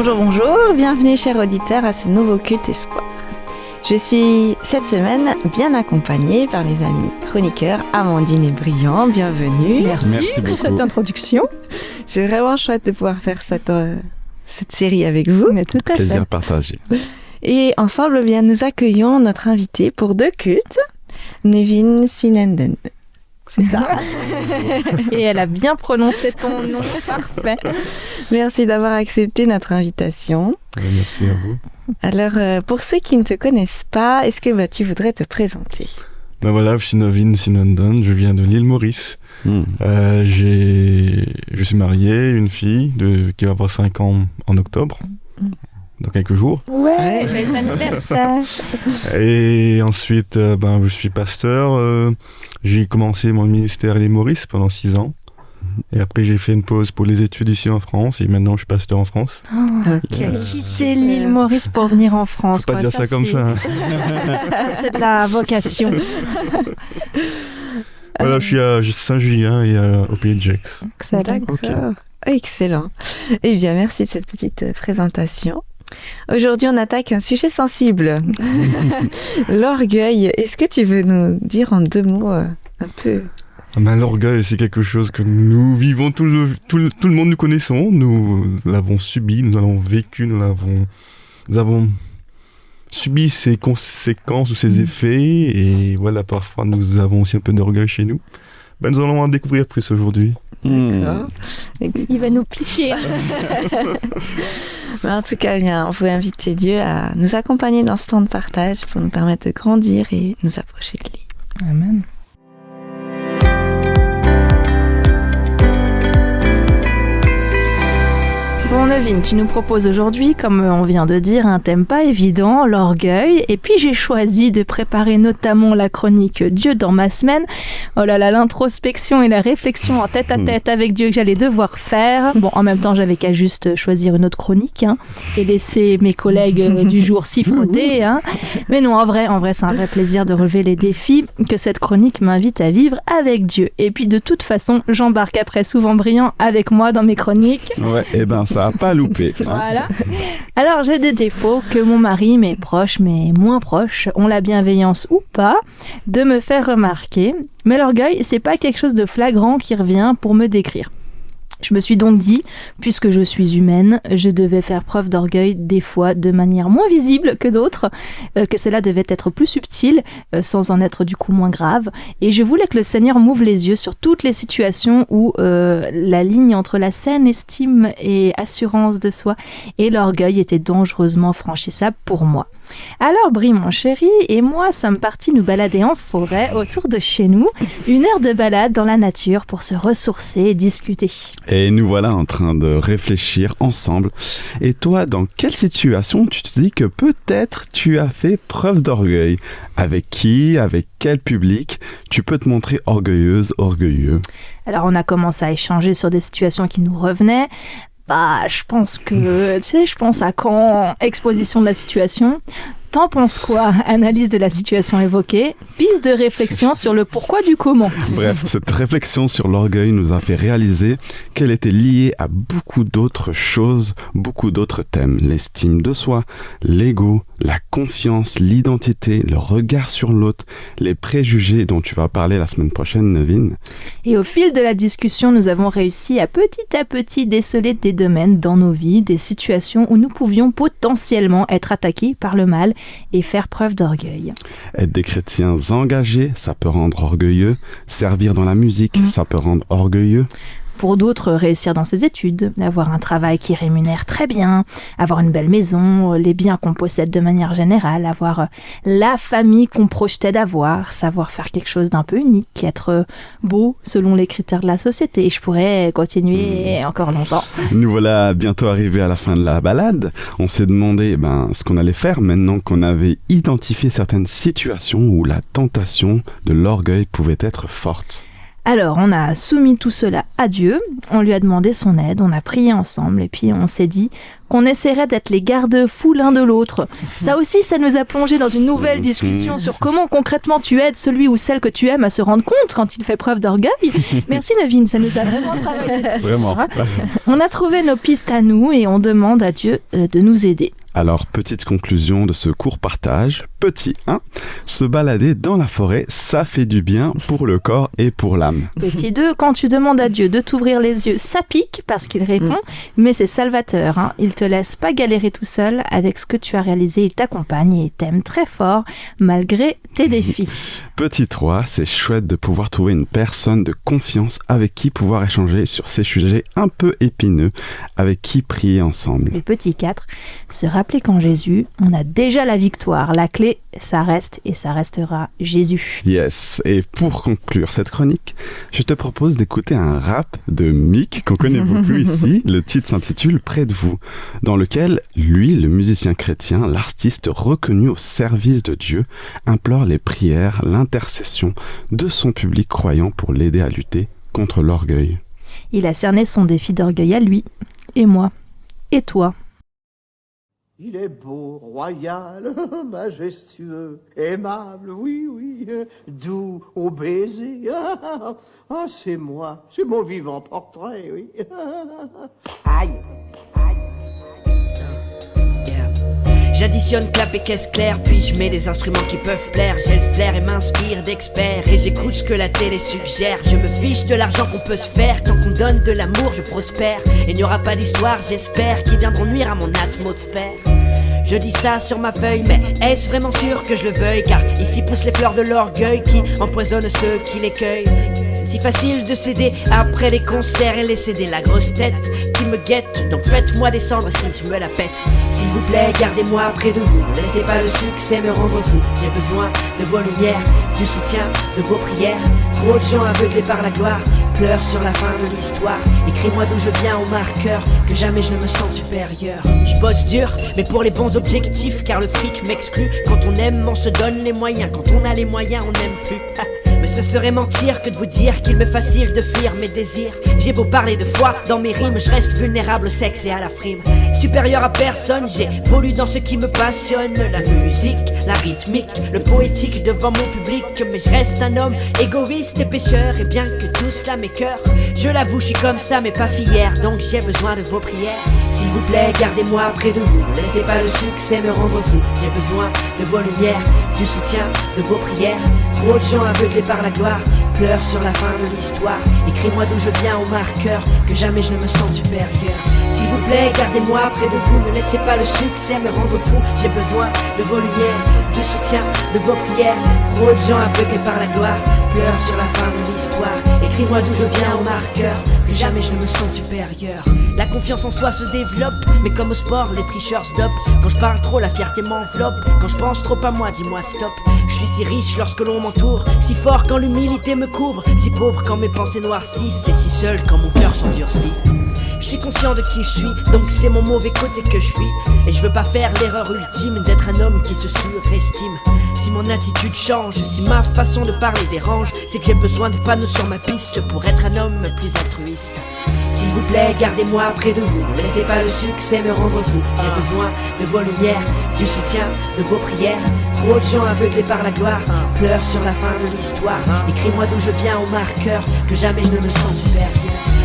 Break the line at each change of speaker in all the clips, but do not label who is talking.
Bonjour, bonjour, bienvenue chers auditeurs à ce nouveau culte espoir. Je suis cette semaine bien accompagnée par mes amis chroniqueurs Amandine et Brian, bienvenue.
Merci
pour cette introduction.
C'est vraiment chouette de pouvoir faire cette série avec vous.
Mais tout à
Plaisir
fait.
partagé.
Et ensemble, bien, nous accueillons notre invité pour 2 cultes, Nevin Sinenden. C'est ça.
Et elle a bien prononcé ton nom, parfait.
Merci d'avoir accepté notre invitation.
Merci à vous.
Alors, pour ceux qui ne te connaissent pas, est-ce que tu voudrais te présenter ?
Ben voilà, je suis Nevin Sinenden, je viens de l'île Maurice. Je suis marié, une fille qui va avoir 5 ans en octobre, dans quelques jours.
Ouais, joyeux anniversaire.
Et ensuite, je suis pasteur. J'ai commencé mon ministère à l'île Maurice pendant 6 ans. Et après, j'ai fait une pause pour les études ici en France. Et maintenant, je suis pasteur en France.
Qui a quitté l'île Maurice pour venir en France.
Faut pas dire ça comme ça. Hein.
Ça, c'est de la vocation.
Voilà, je suis à Saint-Julien et au Pays de Gex.
D'accord. Excellent. Eh bien, merci de cette petite présentation. Aujourd'hui, on attaque un sujet sensible. L'orgueil. Est-ce que tu veux nous dire en 2 mots un peu ?
L'orgueil, c'est quelque chose que nous vivons, tout le monde nous connaissons. Nous l'avons subi, nous l'avons vécu, nous avons subi ses conséquences ou ses effets. Et voilà, parfois, nous avons aussi un peu d'orgueil chez nous. Nous allons en découvrir plus aujourd'hui.
D'accord.
Il va nous piquer.
Mais en tout cas, bien, on veut inviter Dieu à nous accompagner dans ce temps de partage pour nous permettre de grandir et nous approcher de lui.
Amen. Bon, Nevin, tu nous proposes aujourd'hui, comme on vient de dire, un thème pas évident, l'orgueil. Et puis j'ai choisi de préparer notamment la chronique Dieu dans ma semaine. Oh là là, l'introspection et la réflexion en tête à tête avec Dieu que j'allais devoir faire. Bon, en même temps, j'avais qu'à juste choisir une autre chronique et laisser mes collègues du jour s'y frotter. Mais non, en vrai, c'est un vrai plaisir de relever les défis que cette chronique m'invite à vivre avec Dieu. Et puis de toute façon, j'embarque après souvent Brian avec moi dans mes chroniques.
Ouais, et ça a pas loupé.
Voilà. Alors, j'ai des défauts que mon mari, mes proches, mes moins proches, ont la bienveillance ou pas de me faire remarquer. Mais l'orgueil, c'est pas quelque chose de flagrant qui revient pour me décrire. Je me suis donc dit, puisque je suis humaine, je devais faire preuve d'orgueil des fois de manière moins visible que d'autres, que cela devait être plus subtil, sans en être du coup moins grave. Et je voulais que le Seigneur m'ouvre les yeux sur toutes les situations où la ligne entre la saine estime et assurance de soi et l'orgueil était dangereusement franchissable pour moi. Alors Brie, mon chéri, et moi sommes partis nous balader en forêt autour de chez nous, 1 heure de balade dans la nature pour se ressourcer et discuter.
Et nous voilà en train de réfléchir ensemble. Et toi, dans quelle situation tu te dis que peut-être tu as fait preuve d'orgueil ? Avec qui ? Avec quel public ? Tu peux te montrer orgueilleuse, orgueilleux.
Alors on a commencé à échanger sur des situations qui nous revenaient. Je pense que, je pense à quand, exposition de la situation. T'en penses quoi ? Analyse de la situation évoquée, piste de réflexion sur le pourquoi du comment.
Bref, cette réflexion sur l'orgueil nous a fait réaliser qu'elle était liée à beaucoup d'autres choses, beaucoup d'autres thèmes. L'estime de soi, l'ego, la confiance, l'identité, le regard sur l'autre, les préjugés dont tu vas parler la semaine prochaine, Nevin.
Et au fil de la discussion, nous avons réussi à petit déceler des domaines dans nos vies, des situations où nous pouvions potentiellement être attaqués par le mal et faire preuve d'orgueil.
Être des chrétiens engagés, ça peut rendre orgueilleux. Servir dans la musique, ça peut rendre orgueilleux.
Pour d'autres, réussir dans ses études, avoir un travail qui rémunère très bien, avoir une belle maison, les biens qu'on possède de manière générale, avoir la famille qu'on projetait d'avoir, savoir faire quelque chose d'un peu unique, être beau selon les critères de la société. Et je pourrais continuer encore longtemps.
Nous voilà bientôt arrivés à la fin de la balade. On s'est demandé ce qu'on allait faire maintenant qu'on avait identifié certaines situations où la tentation de l'orgueil pouvait être forte.
Alors, on a soumis tout cela à Dieu, on lui a demandé son aide, on a prié ensemble et puis on s'est dit qu'on essaierait d'être les garde-fous l'un de l'autre. Ça aussi, ça nous a plongé dans une nouvelle discussion sur comment concrètement tu aides celui ou celle que tu aimes à se rendre compte quand il fait preuve d'orgueil. Merci Nevin, ça nous a vraiment travaillé.
Vraiment.
On a trouvé nos pistes à nous et on demande à Dieu de nous aider.
Alors, petite conclusion de ce court partage. Petit 1, se balader dans la forêt, ça fait du bien pour le corps et pour l'âme.
Petit 2, quand tu demandes à Dieu de t'ouvrir les yeux, ça pique parce qu'il répond, mais c'est salvateur. Hein. Il te laisse pas galérer tout seul avec ce que tu as réalisé. Il t'accompagne et t'aime très fort malgré tes défis.
Petit 3, c'est chouette de pouvoir trouver une personne de confiance avec qui pouvoir échanger sur ces sujets un peu épineux, avec qui prier ensemble.
Et petit 4, se rappeler qu'en Jésus, on a déjà la victoire. La clé, ça reste et ça restera Jésus.
Yes, et pour conclure cette chronique, je te propose d'écouter un rap de Mick, qu'on connaît beaucoup ici. Le titre s'intitule « Près de vous », dans lequel, lui, le musicien chrétien, l'artiste reconnu au service de Dieu, implore les prières, l'intercession de son public croyant pour l'aider à lutter contre l'orgueil.
Il a cerné son défi d'orgueil à lui, et moi, et toi.
Il est beau, royal, majestueux, aimable, oui, oui, doux au baiser. Ah, c'est moi, c'est mon vivant portrait, oui. Aïe, aïe.
J'additionne clap et caisse claire, puis je mets des instruments qui peuvent plaire. J'ai le flair et m'inspire d'experts, et j'écoute ce que la télé suggère. Je me fiche de l'argent qu'on peut se faire, tant qu'on donne de l'amour je prospère. Il n'y aura pas d'histoire, j'espère, qui viendront nuire à mon atmosphère. Je dis ça sur ma feuille, mais est-ce vraiment sûr que je le veuille? Car ici poussent les fleurs de l'orgueil qui empoisonnent ceux qui les cueillent. C'est si facile de céder après les concerts et les CD. La grosse tête qui me guette, donc faites-moi descendre si je me la pète. S'il vous plaît, gardez-moi près de vous, ne laissez pas le succès me rendre fou. J'ai besoin de vos lumières, du soutien, de vos prières. Trop de gens aveuglés par la gloire pleurent sur la fin de l'histoire. Écris-moi d'où je viens au marqueur, que jamais je ne me sente supérieur. Je bosse dur, mais pour les bons objectifs, car le fric m'exclut. Quand on aime, on se donne les moyens. Quand on a les moyens, on n'aime plus. Mais ce serait mentir que de vous dire qu'il m'est facile de fuir mes désirs. J'ai beau parler de foi dans mes rimes, je reste vulnérable au sexe et à la frime. Supérieur à personne, j'ai voulu dans ce qui me passionne. La musique, la rythmique, le poétique devant mon public. Mais je reste un homme égoïste et pécheur, et bien que tout cela m'écœure, je l'avoue, je suis comme ça mais pas fier. Donc j'ai besoin de vos prières. S'il vous plaît, gardez-moi près de vous, ne laissez pas le succès me rendre fou. J'ai besoin de vos lumières, du soutien, de vos prières. Trop de gens aveuglés par la gloire pleurent sur la fin de l'histoire. Écris-moi d'où je viens au marqueur, que jamais je ne me sente supérieur. S'il vous plaît, gardez-moi près de vous, ne laissez pas le succès me rendre fou. J'ai besoin de vos lumières, du soutien, de vos prières. Trop de gens aveuglés par la gloire pleurent sur la fin de l'histoire. Écris-moi d'où je viens au marqueur, que jamais je ne me sente supérieur. La confiance en soi se développe, mais comme au sport, les tricheurs stop. Quand je parle trop, la fierté m'enveloppe. Quand je pense trop à moi, dis-moi stop. Je suis si riche lorsque l'on m'entoure, si fort quand l'humilité me couvre, si pauvre quand mes pensées noircissent, et si seul quand mon cœur s'endurcit. Je suis conscient de qui je suis, donc c'est mon mauvais côté que je fuis. Et je veux pas faire l'erreur ultime d'être un homme qui se surestime. Si mon attitude change, si ma façon de parler dérange, c'est que j'ai besoin de panneaux sur ma piste pour être un homme plus altruiste. S'il vous plaît, gardez-moi près de vous, ne laissez pas le succès me rendre fou. J'ai besoin de vos lumières, du soutien, de vos prières. Trop de gens aveuglés par la gloire pleurent sur la fin de l'histoire. Écris-moi d'où je viens au marqueur, que jamais je ne me sens supérieur.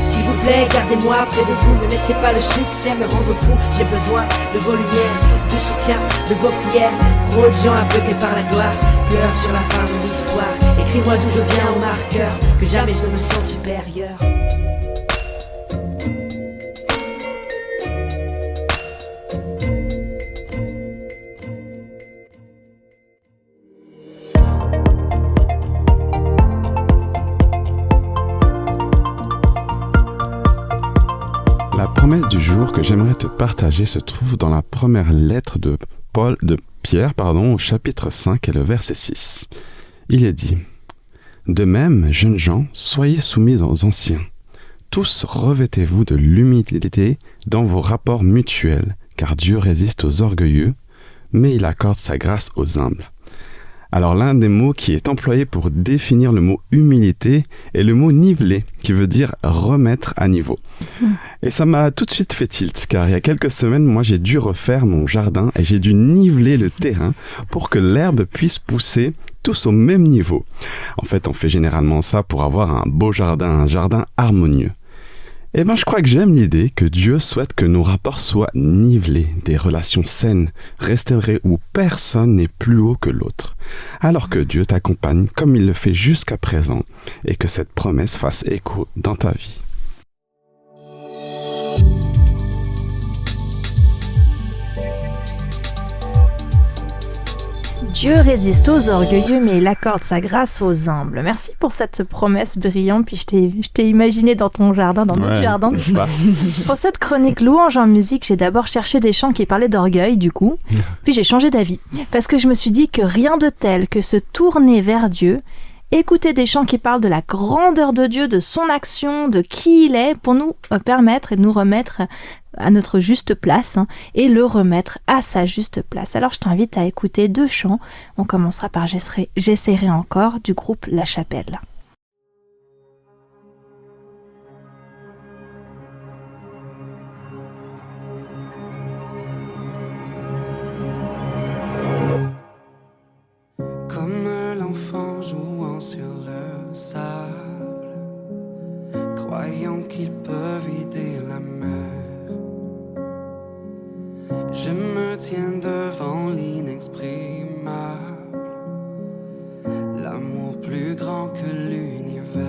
S'il vous plaît, gardez-moi près de vous, ne laissez pas le succès me rendre fou. J'ai besoin de vos lumières, du soutien, de vos prières. Trop de gens aveuglés par la gloire pleurent sur la fin de l'histoire. Écris-moi d'où je viens au marqueur, que jamais je ne me sente supérieur.
La promesse du jour que j'aimerais te partager se trouve dans la première lettre de Pierre, au chapitre 5 et le verset 6. Il est dit « De même, jeunes gens, soyez soumis aux anciens. Tous revêtez-vous de l'humilité dans vos rapports mutuels, car Dieu résiste aux orgueilleux, mais il accorde sa grâce aux humbles. » Alors l'un des mots qui est employé pour définir le mot humilité est le mot niveler, qui veut dire remettre à niveau. Et ça m'a tout de suite fait tilt, car il y a quelques semaines, moi j'ai dû refaire mon jardin et j'ai dû niveler le terrain pour que l'herbe puisse pousser tous au même niveau. En fait, on fait généralement ça pour avoir un beau jardin, un jardin harmonieux. Eh bien, je crois que j'aime l'idée que Dieu souhaite que nos rapports soient nivelés, des relations saines, restaurées où personne n'est plus haut que l'autre. Alors que Dieu t'accompagne comme il le fait jusqu'à présent et que cette promesse fasse écho dans ta vie.
Dieu résiste aux orgueilleux, mais il accorde sa grâce aux humbles. Merci pour cette promesse brillante. Puis je t'ai imaginé dans ton jardin, dans notre jardin.
N'est-ce pas ?
Pour cette chronique louange en musique, j'ai d'abord cherché des chants qui parlaient d'orgueil, du coup. Puis j'ai changé d'avis. Parce que je me suis dit que rien de tel que se tourner vers Dieu, écouter des chants qui parlent de la grandeur de Dieu, de son action, de qui il est, pour nous permettre et nous remettre à notre juste place et le remettre à sa juste place. Alors je t'invite à écouter 2 chants. On commencera par J'essaierai encore du groupe La Chapelle.
Comme l'enfant jouant sur le sable, croyant qu'il peut vider la mer. Je me tiens devant l'inexprimable, l'amour plus grand que l'univers.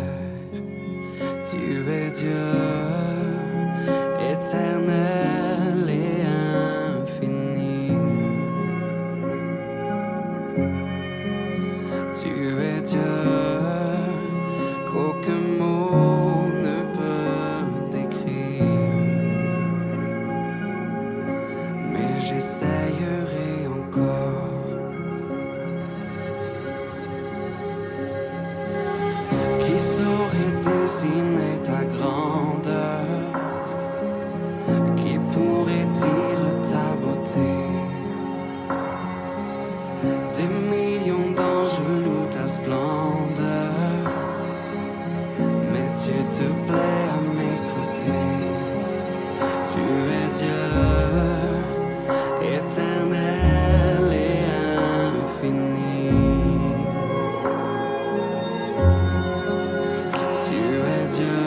Tu es Dieu, éternel et infini. Tu es Dieu, qu'aucun mot ne peut décrire. Mais j'essayerai encore. Qui saurait dessiner ta grandeur? Qui pourrait dire ta beauté? Des millions d'anges louent ta splendeur, mais tu te plais à m'écouter. Tu es Dieu, éternel et infini. Tu es Dieu,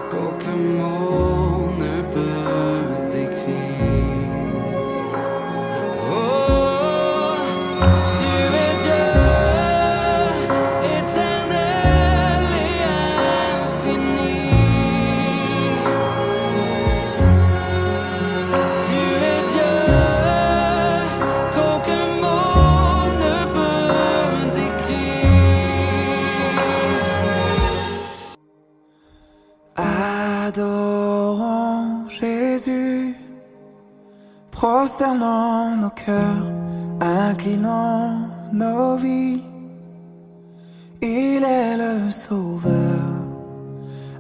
qu'aucun mot ne peut décrire. Oh, tu es Dieu, éternel et infini. Tu es Dieu, qu'aucun mot ne peut décrire. Adorons Jésus, prosternons nos cœurs, inclinons nos vies. Il est le Sauveur,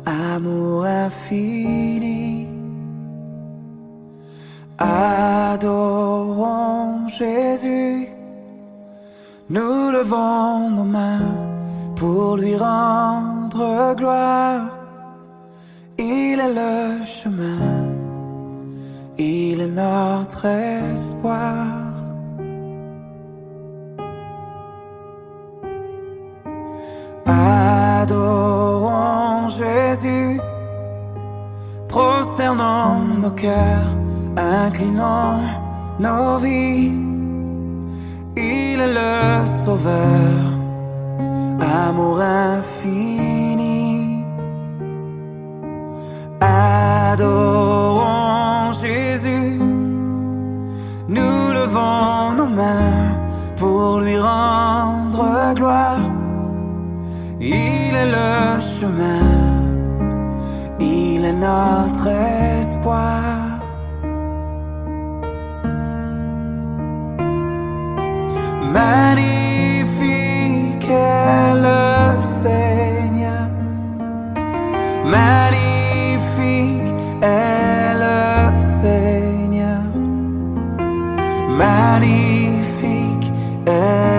amour infini. Adorons Jésus, nous levons nos mains pour lui rendre gloire. Il est le chemin, il est notre espoir. Adorons Jésus, prosternons nos cœurs, inclinons nos vies. Il est le Sauveur, amour infini. Adorons Jésus, nous levons nos mains pour lui rendre gloire. Il est le chemin, il est notre espoir. Magnifique est le Seigneur, magnifique est le Seigneur, magnifique est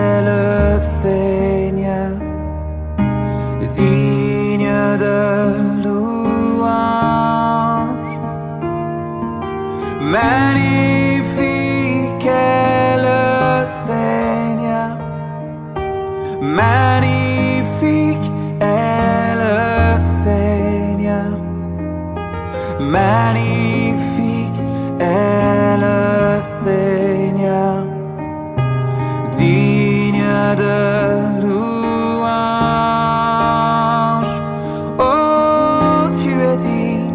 magnifique est le Seigneur, digne de louange. Oh, tu es digne,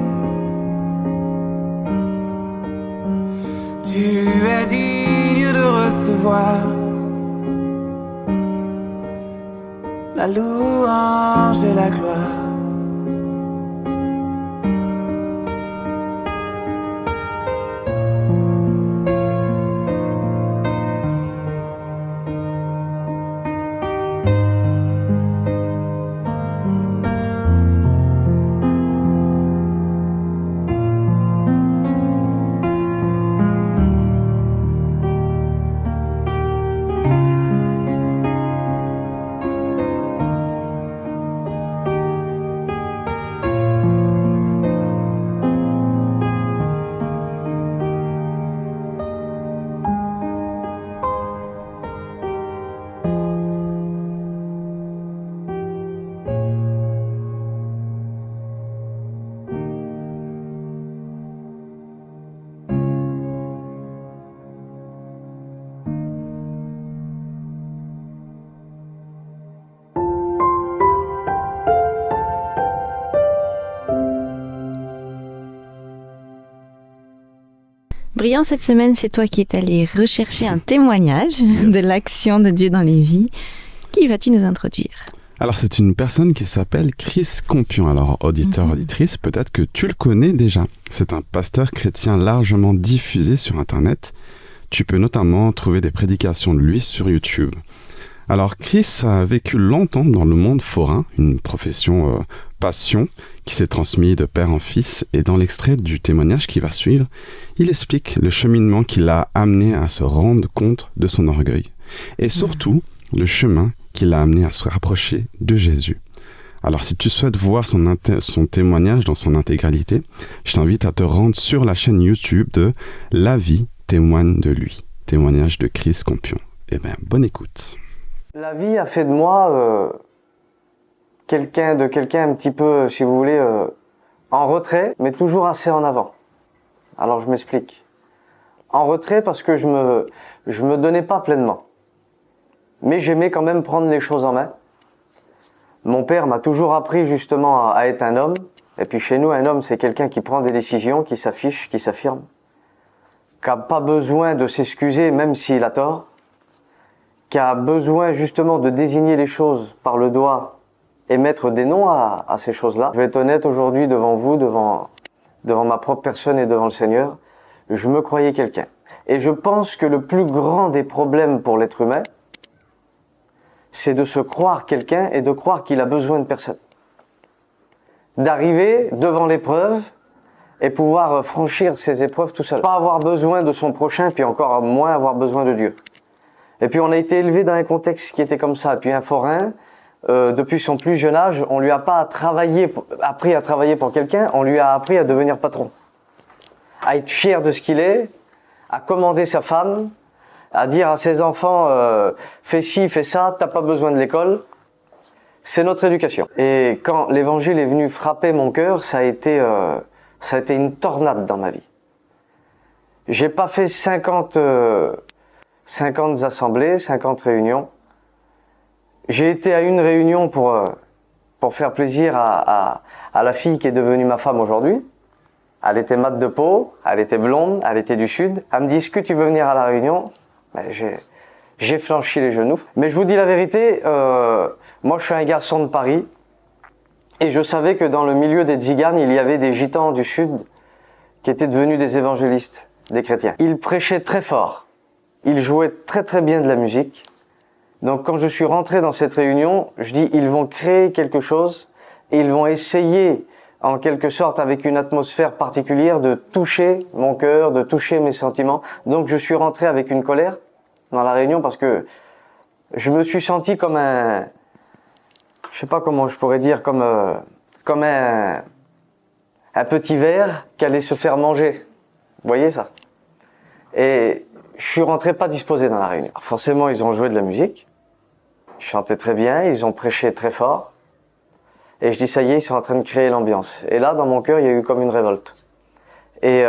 tu es digne de recevoir la louange et la gloire.
Brian, cette semaine, c'est toi qui es allé rechercher un témoignage de l'action de Dieu dans les vies. Qui vas-tu nous introduire?
Alors, c'est une personne qui s'appelle Chris Compion. Alors, auditeur, auditrice, peut-être que tu le connais déjà. C'est un pasteur chrétien largement diffusé sur Internet. Tu peux notamment trouver des prédications de lui sur YouTube. Alors, Chris a vécu longtemps dans le monde forain, une profession passion qui s'est transmise de père en fils. Et dans l'extrait du témoignage qui va suivre, il explique le cheminement qui l'a amené à se rendre compte de son orgueil. Et surtout, le chemin qui l'a amené à se rapprocher de Jésus. Alors, si tu souhaites voir son témoignage dans son intégralité, je t'invite à te rendre sur la chaîne YouTube de La vie témoigne de lui. Témoignage de Chris Compion. Eh bien, bonne écoute.
La vie a fait de moi quelqu'un un petit peu, si vous voulez, en retrait, mais toujours assez en avant. Alors je m'explique. En retrait parce que je me donnais pas pleinement. Mais j'aimais quand même prendre les choses en main. Mon père m'a toujours appris justement à être un homme. Et puis chez nous, un homme, c'est quelqu'un qui prend des décisions, qui s'affiche, qui s'affirme, qui n'a pas besoin de s'excuser même s'il a tort, qui a besoin justement de désigner les choses par le doigt et mettre des noms à ces choses-là. Je vais être honnête aujourd'hui devant vous, devant ma propre personne et devant le Seigneur, je me croyais quelqu'un. Et je pense que le plus grand des problèmes pour l'être humain, c'est de se croire quelqu'un et de croire qu'il a besoin de personne. D'arriver devant l'épreuve et pouvoir franchir ces épreuves tout seul. Pas avoir besoin de son prochain, puis encore moins avoir besoin de Dieu. Et puis on a été élevé dans un contexte qui était comme ça. Puis un forain, depuis son plus jeune âge, on lui a pas appris à travailler pour quelqu'un, on lui a appris à devenir patron. À être fier de ce qu'il est, à commander sa femme, à dire à ses enfants fais ci, fais ça, t'as pas besoin de l'école. C'est notre éducation. Et quand l'évangile est venu frapper mon cœur, ça a été une tornade dans ma vie. J'ai pas fait 50 assemblées, 50 réunions. J'ai été à une réunion pour faire plaisir à la fille qui est devenue ma femme aujourd'hui. Elle était mate de peau, elle était blonde, elle était du sud. Elle me dit, est-ce que tu veux venir à la réunion? Ben, j'ai flanchi les genoux. Mais je vous dis la vérité, moi je suis un garçon de Paris. Et je savais que dans le milieu des Tziganes, il y avait des gitans du sud qui étaient devenus des évangélistes, des chrétiens. Ils prêchaient très fort. Ils jouaient très très bien de la musique. Donc quand je suis rentré dans cette réunion, je dis ils vont créer quelque chose et ils vont essayer en quelque sorte avec une atmosphère particulière de toucher mon cœur, de toucher mes sentiments. Donc je suis rentré avec une colère dans la réunion parce que je me suis senti comme un, je sais pas comment je pourrais dire, comme un petit ver qui allait se faire manger. Vous voyez ça? Et je suis rentré pas disposé dans la réunion. Alors forcément, ils ont joué de la musique. Ils chantaient très bien, ils ont prêché très fort. Et je dis, ça y est, ils sont en train de créer l'ambiance. Et là, dans mon cœur, il y a eu comme une révolte. Et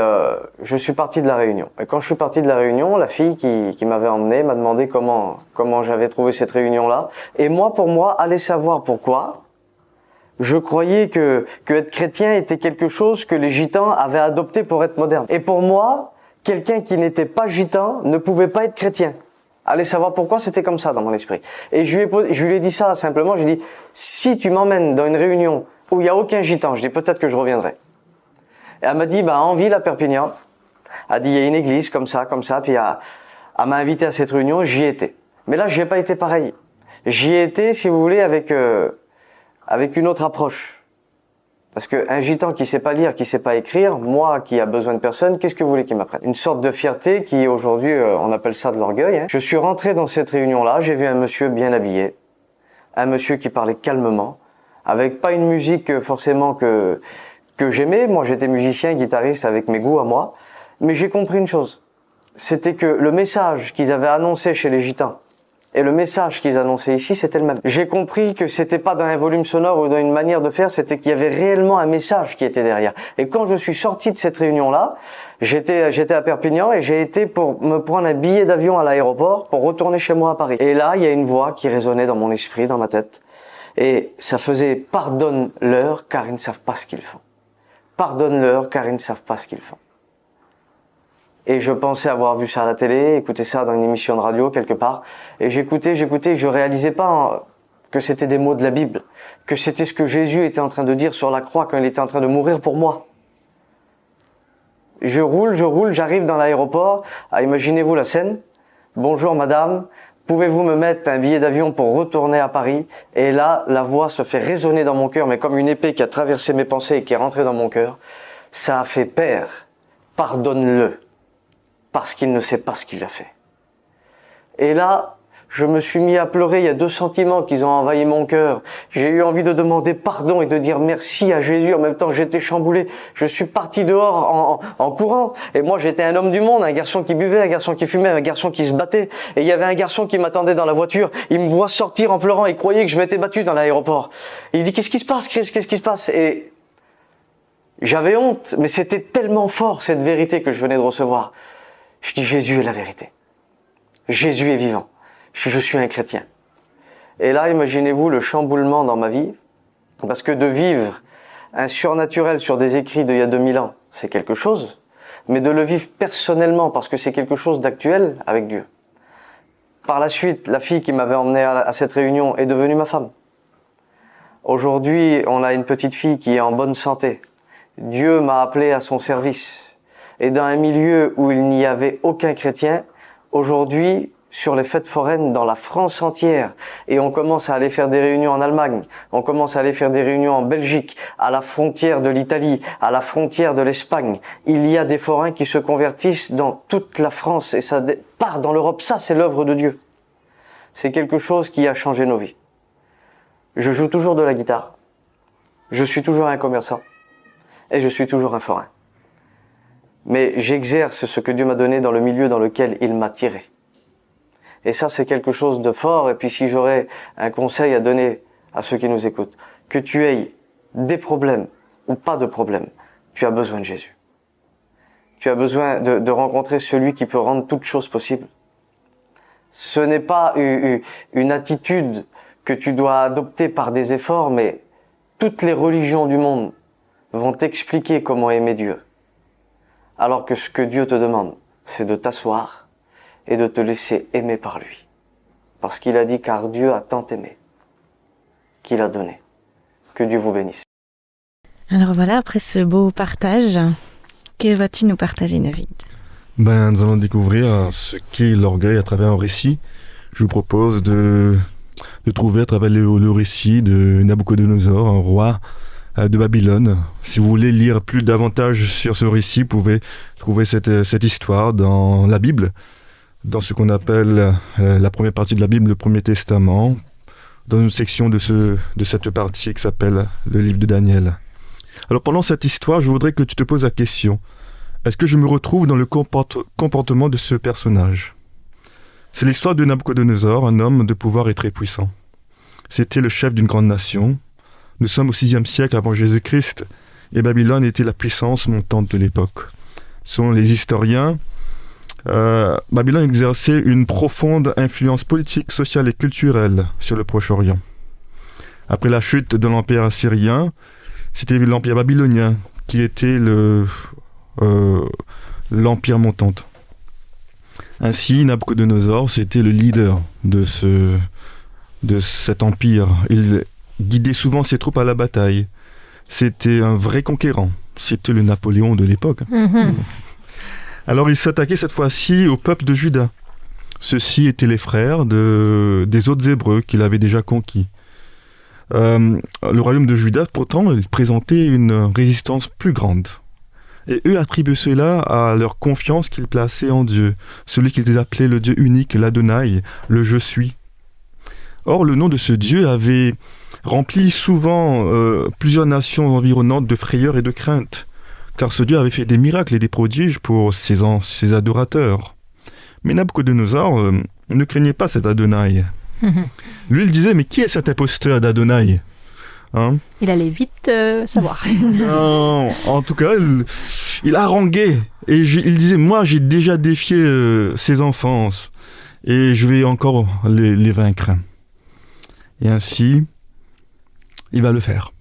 je suis parti de la Réunion. Et quand je suis parti de la Réunion, la fille qui m'avait emmené m'a demandé comment j'avais trouvé cette réunion-là. Et moi, pour moi, aller savoir pourquoi, je croyais que être chrétien était quelque chose que les gitans avaient adopté pour être moderne. Et pour moi, quelqu'un qui n'était pas gitan ne pouvait pas être chrétien. Allez savoir pourquoi, c'était comme ça dans mon esprit. Et je lui ai dit ça simplement, je lui ai dit, si tu m'emmènes dans une réunion où il n'y a aucun gitan, je dis peut-être que je reviendrai. Et elle m'a dit, en ville à Perpignan, elle a dit, il y a une église comme ça, puis elle m'a invité à cette réunion, j'y étais. Mais là, j'y ai pas été pareil. J'y ai été, si vous voulez, avec une autre approche. Parce qu'un gitan qui sait pas lire, qui sait pas écrire, moi qui a besoin de personne, qu'est-ce que vous voulez qu'il m'apprenne? Une sorte de fierté qui aujourd'hui, on appelle ça de l'orgueil. Hein. Je suis rentré dans cette réunion-là, j'ai vu un monsieur bien habillé, un monsieur qui parlait calmement, avec pas une musique forcément que j'aimais. Moi, j'étais musicien, guitariste avec mes goûts à moi, mais j'ai compris une chose. C'était que le message qu'ils avaient annoncé chez les gitans et le message qu'ils annonçaient ici, c'était le même. J'ai compris que c'était pas dans un volume sonore ou dans une manière de faire, c'était qu'il y avait réellement un message qui était derrière. Et quand je suis sorti de cette réunion-là, j'étais à Perpignan et j'ai été pour me prendre un billet d'avion à l'aéroport pour retourner chez moi à Paris. Et là, il y a une voix qui résonnait dans mon esprit, dans ma tête. Et ça faisait « Pardonne-leur car ils ne savent pas ce qu'ils font. Pardonne-leur car ils ne savent pas ce qu'ils font. » Et je pensais avoir vu ça à la télé, écouté ça dans une émission de radio quelque part. Et j'écoutais, je réalisais pas que c'était des mots de la Bible, que c'était ce que Jésus était en train de dire sur la croix quand il était en train de mourir pour moi. Je roule, j'arrive dans l'aéroport. Imaginez-vous la scène. Bonjour madame, pouvez-vous me mettre un billet d'avion pour retourner à Paris? Et là, la voix se fait résonner dans mon cœur, mais comme une épée qui a traversé mes pensées et qui est rentrée dans mon cœur. Ça a fait, Père, pardonne-le. Parce qu'il ne sait pas ce qu'il a fait. Et là, je me suis mis à pleurer. Il y a deux sentiments qui ont envahi mon cœur. J'ai eu envie de demander pardon et de dire merci à Jésus. En même temps, j'étais chamboulé. Je suis parti dehors en courant. Et moi, j'étais un homme du monde, un garçon qui buvait, un garçon qui fumait, un garçon qui se battait. Et il y avait un garçon qui m'attendait dans la voiture. Il me voit sortir en pleurant et croyait que je m'étais battu dans l'aéroport. Il dit, qu'est-ce qui se passe, Chris? Qu'est-ce qui se passe? Et j'avais honte, mais c'était tellement fort, cette vérité que je venais de recevoir. Je dis, Jésus est la vérité. Jésus est vivant. Je suis un chrétien. Et là, imaginez-vous le chamboulement dans ma vie. Parce que de vivre un surnaturel sur des écrits d'il y a 2000 ans, c'est quelque chose. Mais de le vivre personnellement, parce que c'est quelque chose d'actuel avec Dieu. Par la suite, la fille qui m'avait emmené à cette réunion est devenue ma femme. Aujourd'hui, on a une petite fille qui est en bonne santé. Dieu m'a appelé à son service. Et dans un milieu où il n'y avait aucun chrétien, aujourd'hui, sur les fêtes foraines dans la France entière, et on commence à aller faire des réunions en Allemagne, on commence à aller faire des réunions en Belgique, à la frontière de l'Italie, à la frontière de l'Espagne, il y a des forains qui se convertissent dans toute la France, et ça part dans l'Europe. Ça, c'est l'œuvre de Dieu. C'est quelque chose qui a changé nos vies. Je joue toujours de la guitare, je suis toujours un commerçant, et je suis toujours un forain. Mais j'exerce ce que Dieu m'a donné dans le milieu dans lequel il m'a tiré. Et ça, c'est quelque chose de fort. Et puis si j'aurais un conseil à donner à ceux qui nous écoutent, que tu aies des problèmes ou pas de problèmes, tu as besoin de Jésus. Tu as besoin de rencontrer celui qui peut rendre toutes choses possibles. Ce n'est pas une attitude que tu dois adopter par des efforts, mais toutes les religions du monde vont t'expliquer comment aimer Dieu. Alors que ce que Dieu te demande, c'est de t'asseoir et de te laisser aimer par lui. Parce qu'il a dit, car Dieu a tant aimé, qu'il a donné. Que Dieu vous bénisse.
Alors voilà, après ce beau partage, que vas-tu nous partager, Navid?
Nous allons découvrir ce qu'est l'orgueil à travers un récit. Je vous propose de trouver à travers le récit de Nabuchodonosor, un roi de Babylone. Si vous voulez lire plus davantage sur ce récit, vous pouvez trouver cette histoire dans la Bible, dans ce qu'on appelle la première partie de la Bible, le Premier Testament, dans une section de cette partie qui s'appelle le livre de Daniel. Alors pendant cette histoire, je voudrais que tu te poses la question, est-ce que je me retrouve dans le comportement de ce personnage? C'est l'histoire de Nabuchodonosor, un homme de pouvoir et très puissant. C'était le chef d'une grande nation. Nous sommes au 6e siècle avant Jésus-Christ et Babylone était la puissance montante de l'époque. selon les historiens, Babylone exerçait une profonde influence politique, sociale et culturelle sur le Proche-Orient. Après la chute de l'Empire assyrien, c'était l'Empire babylonien qui était l'Empire montant. Ainsi, Nabuchodonosor, c'était le leader de cet empire. Il guidait souvent ses troupes à la bataille. C'était un vrai conquérant. C'était le Napoléon de l'époque. Alors il s'attaquait cette fois-ci au peuple de Juda. Ceux-ci étaient les frères des autres Hébreux qu'il avait déjà conquis. Le royaume de Juda, pourtant, il présentait une résistance plus grande. Et eux attribuaient cela à leur confiance qu'ils plaçaient en Dieu, celui qu'ils appelaient le Dieu unique, l'Adonai, le « Je suis ». Or, le nom de ce Dieu avait rempli souvent plusieurs nations environnantes de frayeur et de crainte, car ce Dieu avait fait des miracles et des prodiges pour ses adorateurs. Mais Nabuchodonosor ne craignait pas cet Adonai. Lui, il disait, mais qui est cet imposteur d'Adonai ?
Il allait vite savoir.
Non, en tout cas, il haranguait. Et il disait, moi, j'ai déjà défié ses enfants. Et je vais encore les vaincre. Et ainsi, il va le faire.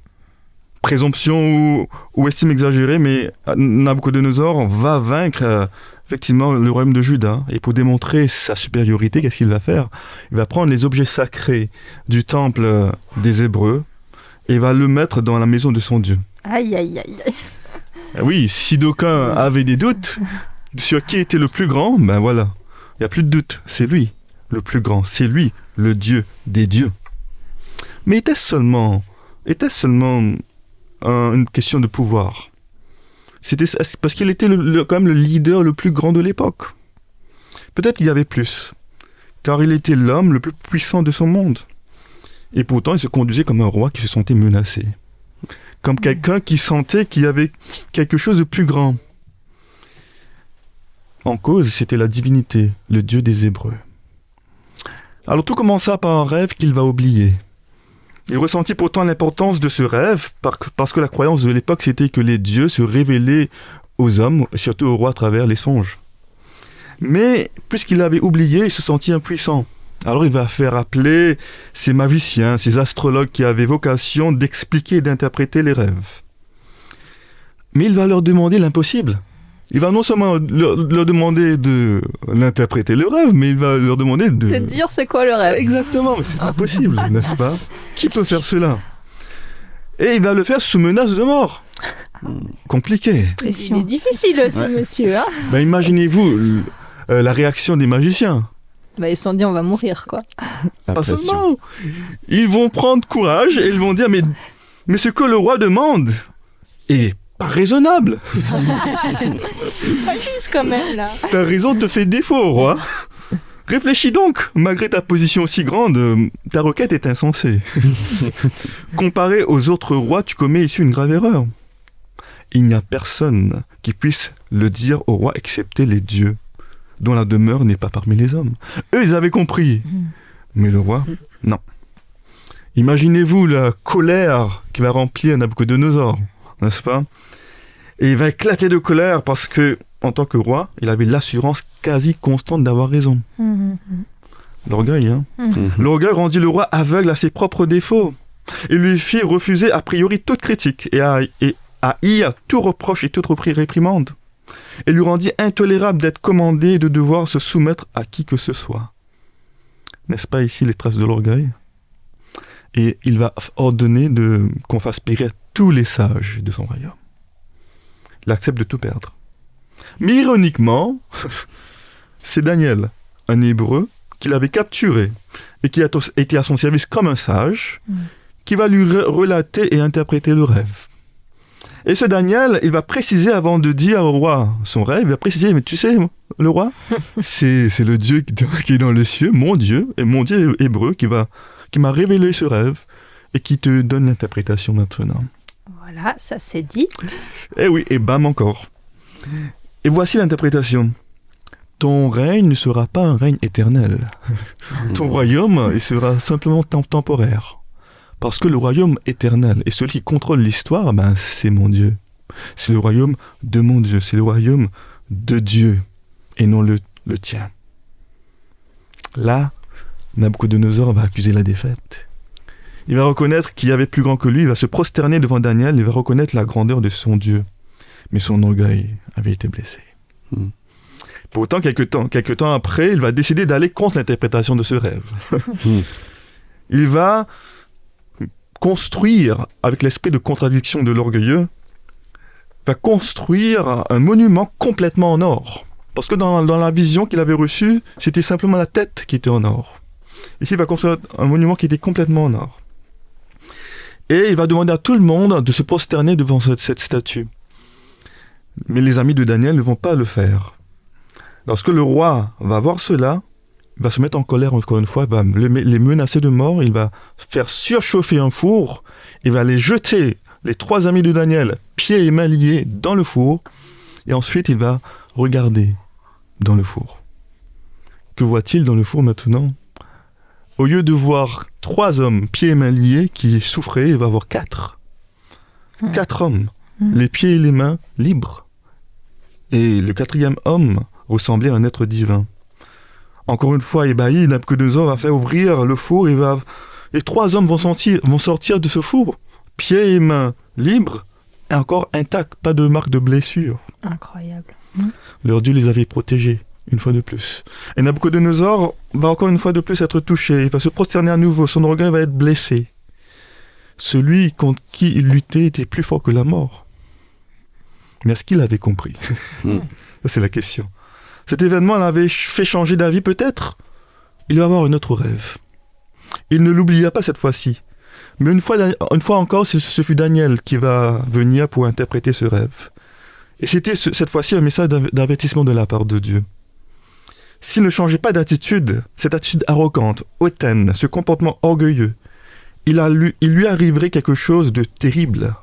Présomption ou estime exagérée, mais Nabuchodonosor va vaincre effectivement le royaume de Juda. Et pour démontrer sa supériorité, qu'est-ce qu'il va faire ? Il va prendre les objets sacrés du temple des Hébreux et va le mettre dans la maison de son Dieu.
Aïe, aïe, aïe.
Oui, si d'aucuns avaient des doutes sur qui était le plus grand, ben voilà, il n'y a plus de doute, c'est lui, le plus grand, c'est lui, le Dieu des dieux. Mais était-ce seulement une question de pouvoir ? C'était parce qu'il était quand même le leader le plus grand de l'époque. Peut-être qu'il y avait plus, car il était l'homme le plus puissant de son monde. Et pourtant, il se conduisait comme un roi qui se sentait menacé. Comme quelqu'un qui sentait qu'il y avait quelque chose de plus grand. En cause, c'était la divinité, le Dieu des Hébreux. Alors tout commença par un rêve qu'il va oublier. Il ressentit pourtant l'importance de ce rêve parce que la croyance de l'époque, c'était que les dieux se révélaient aux hommes, surtout aux rois à travers les songes. Mais puisqu'il l'avait oublié, il se sentit impuissant. Alors il va faire appeler ces magiciens, ces astrologues qui avaient vocation d'expliquer et d'interpréter les rêves. Mais il va leur demander l'impossible. Il va non seulement leur demander de l'interpréter le rêve, mais il va leur demander de...
Te dire c'est quoi le rêve.
Exactement, mais c'est pas possible, n'est-ce pas ? Qui peut faire cela ? Et il va le faire sous menace de mort. Compliqué.
Il est difficile ce monsieur. Hein.
Ben, imaginez-vous la réaction des magiciens.
Ils se sont dit on va mourir quoi.
Pas seulement. Ils vont prendre courage et ils vont dire mais ce que le roi demande est pas raisonnable.
Pas juste quand même là.
Ta raison te fait défaut, roi. Réfléchis donc, malgré ta position si grande, ta requête est insensée. Comparé aux autres rois, tu commets ici une grave erreur. Il n'y a personne qui puisse le dire au roi excepté les dieux, dont la demeure n'est pas parmi les hommes. Eux, ils avaient compris. Mais le roi, non. Imaginez-vous la colère qui va remplir Nabuchodonosor, n'est-ce pas ? Et il va éclater de colère parce que, en tant que roi, il avait l'assurance quasi constante d'avoir raison. L'orgueil, hein. L'orgueil rendit le roi aveugle à ses propres défauts et lui fit refuser a priori toute critique et haïr tout reproche et toute réprimande. Et lui rendit intolérable d'être commandé et de devoir se soumettre à qui que ce soit. N'est-ce pas ici les traces de l'orgueil ? Et il va ordonner qu'on fasse périr tous les sages de son royaume. Il accepte de tout perdre. Mais ironiquement, c'est Daniel, un Hébreu, qu'il avait capturé et qui était à son service comme un sage, qui va lui relater et interpréter le rêve. Et ce Daniel, il va préciser avant de dire au roi son rêve, il va préciser, mais tu sais, le roi, c'est le Dieu qui est dans les cieux, mon Dieu, et mon Dieu hébreu qui m'a révélé ce rêve et qui te donne l'interprétation maintenant.
Voilà, ça c'est dit.
Eh oui, et bam encore. Et voici l'interprétation. Ton règne ne sera pas un règne éternel. Ton royaume, il sera simplement temporaire. Parce que le royaume éternel et celui qui contrôle l'histoire, c'est mon Dieu. C'est le royaume de mon Dieu. C'est le royaume de Dieu et non le tien. Là, Nabuchodonosor va accuser la défaite. Il va reconnaître qu'il y avait plus grand que lui, il va se prosterner devant Daniel, il va reconnaître la grandeur de son Dieu. Mais son orgueil avait été blessé. Pourtant, quelques temps après, il va décider d'aller contre l'interprétation de ce rêve. Il va construire, avec l'esprit de contradiction de l'orgueilleux, va construire un monument complètement en or. Parce que dans la vision qu'il avait reçue, c'était simplement la tête qui était en or. Ici, il va construire un monument qui était complètement en or. Et il va demander à tout le monde de se prosterner devant cette statue. Mais les amis de Daniel ne vont pas le faire. Lorsque le roi va voir cela, il va se mettre en colère encore une fois, il va les menacer de mort, il va faire surchauffer un four, il va les jeter, les 3 amis de Daniel, pieds et mains liés, dans le four, et ensuite il va regarder dans le four. Que voit-il dans le four maintenant ? Au lieu de voir 3 hommes, pieds et mains liés, qui souffraient, il va voir 4. 4 hommes, les pieds et les mains libres. Et le 4e homme ressemblait à un être divin. Encore une fois, ébahi, Nabuchodonosor va faire ouvrir le four et les 3 hommes vont sortir de ce four, pieds et mains libres, et encore intacts, pas de marque de blessure.
Incroyable.
Leur Dieu les avait protégés, une fois de plus. Et Nabuchodonosor va encore une fois de plus être touché, il va se prosterner à nouveau, son orgueil va être blessé. Celui contre qui il luttait était plus fort que la mort. Mais est-ce qu'il avait compris ? Ça, c'est la question. Cet événement l'avait fait changer d'avis peut-être. Il va avoir un autre rêve. Il ne l'oublia pas cette fois-ci. Mais une fois encore, ce fut Daniel qui va venir pour interpréter ce rêve. Et c'était cette fois-ci un message d'avertissement de la part de Dieu. S'il ne changeait pas d'attitude, cette attitude arrogante, hautaine, ce comportement orgueilleux, il lui arriverait quelque chose de terrible.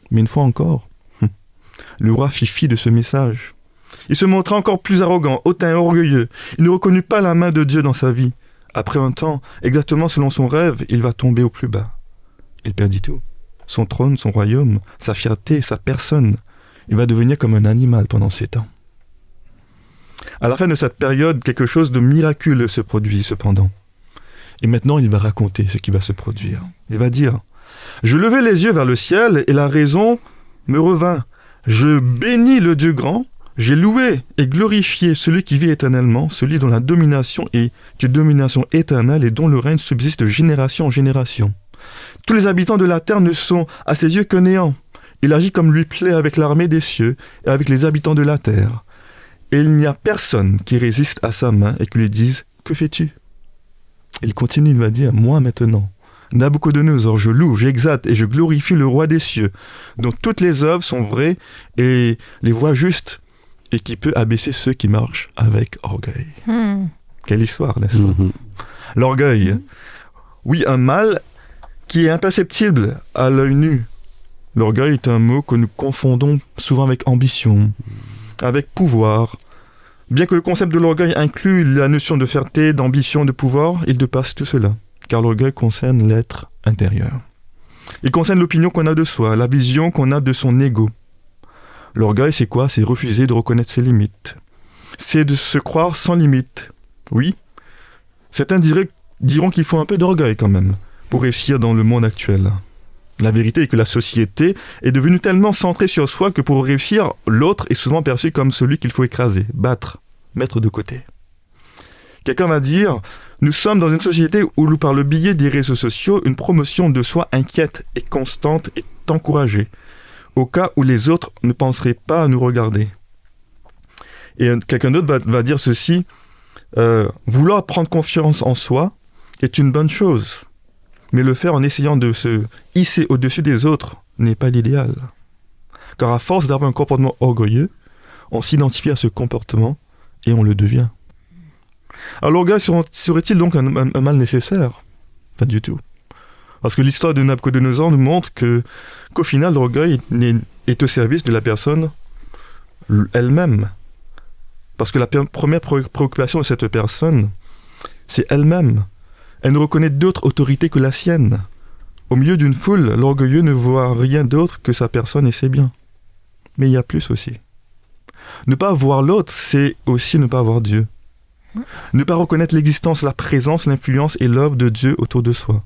Mais une fois encore, le roi fit fi de ce message. Il se montra encore plus arrogant, hautain et orgueilleux. Il ne reconnut pas la main de Dieu dans sa vie. Après un temps, exactement selon son rêve, il va tomber au plus bas. Il perdit tout. Son trône, son royaume, sa fierté, sa personne. Il va devenir comme un animal pendant 7 ans. À la fin de cette période, quelque chose de miraculeux se produit cependant. Et maintenant, il va raconter ce qui va se produire. Il va dire « Je levai les yeux vers le ciel et la raison me revint. Je bénis le Dieu grand. J'ai loué et glorifié celui qui vit éternellement, celui dont la domination est une domination éternelle et dont le règne subsiste de génération en génération. Tous les habitants de la terre ne sont à ses yeux que néants. Il agit comme lui plaît avec l'armée des cieux et avec les habitants de la terre. Et il n'y a personne qui résiste à sa main et qui lui dise « Que fais-tu » Il continue, il va dire « Moi maintenant, Nabuchodonosor, je loue, j'exalte et je glorifie le roi des cieux, dont toutes les œuvres sont vraies et les voies justes, et qui peut abaisser ceux qui marchent avec orgueil. » Quelle histoire, n'est-ce pas ? L'orgueil. Oui, un mal qui est imperceptible à l'œil nu. L'orgueil est un mot que nous confondons souvent avec ambition, avec pouvoir. Bien que le concept de l'orgueil inclue la notion de fierté, d'ambition, de pouvoir, il dépasse tout cela, car l'orgueil concerne l'être intérieur. Il concerne l'opinion qu'on a de soi, la vision qu'on a de son ego. L'orgueil, c'est quoi ? C'est refuser de reconnaître ses limites. C'est de se croire sans limite. Oui, certains diront qu'il faut un peu d'orgueil quand même pour réussir dans le monde actuel. La vérité est que la société est devenue tellement centrée sur soi que pour réussir, l'autre est souvent perçu comme celui qu'il faut écraser, battre, mettre de côté. Quelqu'un va dire « Nous sommes dans une société où, par le biais des réseaux sociaux, une promotion de soi inquiète et constante est encouragée, au cas où les autres ne penseraient pas à nous regarder. » Et quelqu'un d'autre va dire ceci « Vouloir prendre confiance en soi est une bonne chose. » Mais le faire en essayant de se hisser au-dessus des autres n'est pas l'idéal. Car à force d'avoir un comportement orgueilleux, on s'identifie à ce comportement et on le devient. Alors l'orgueil serait-il donc un mal nécessaire ? Pas du tout. Parce que l'histoire de Nabuchodonosor nous montre qu'au final, l'orgueil est au service de la personne elle-même. Parce que la première préoccupation de cette personne, c'est elle-même. Elle ne reconnaît d'autre autorité que la sienne. Au milieu d'une foule, l'orgueilleux ne voit rien d'autre que sa personne et ses biens. Mais il y a plus aussi. Ne pas voir l'autre, c'est aussi ne pas voir Dieu. Ne pas reconnaître l'existence, la présence, l'influence et l'œuvre de Dieu autour de soi.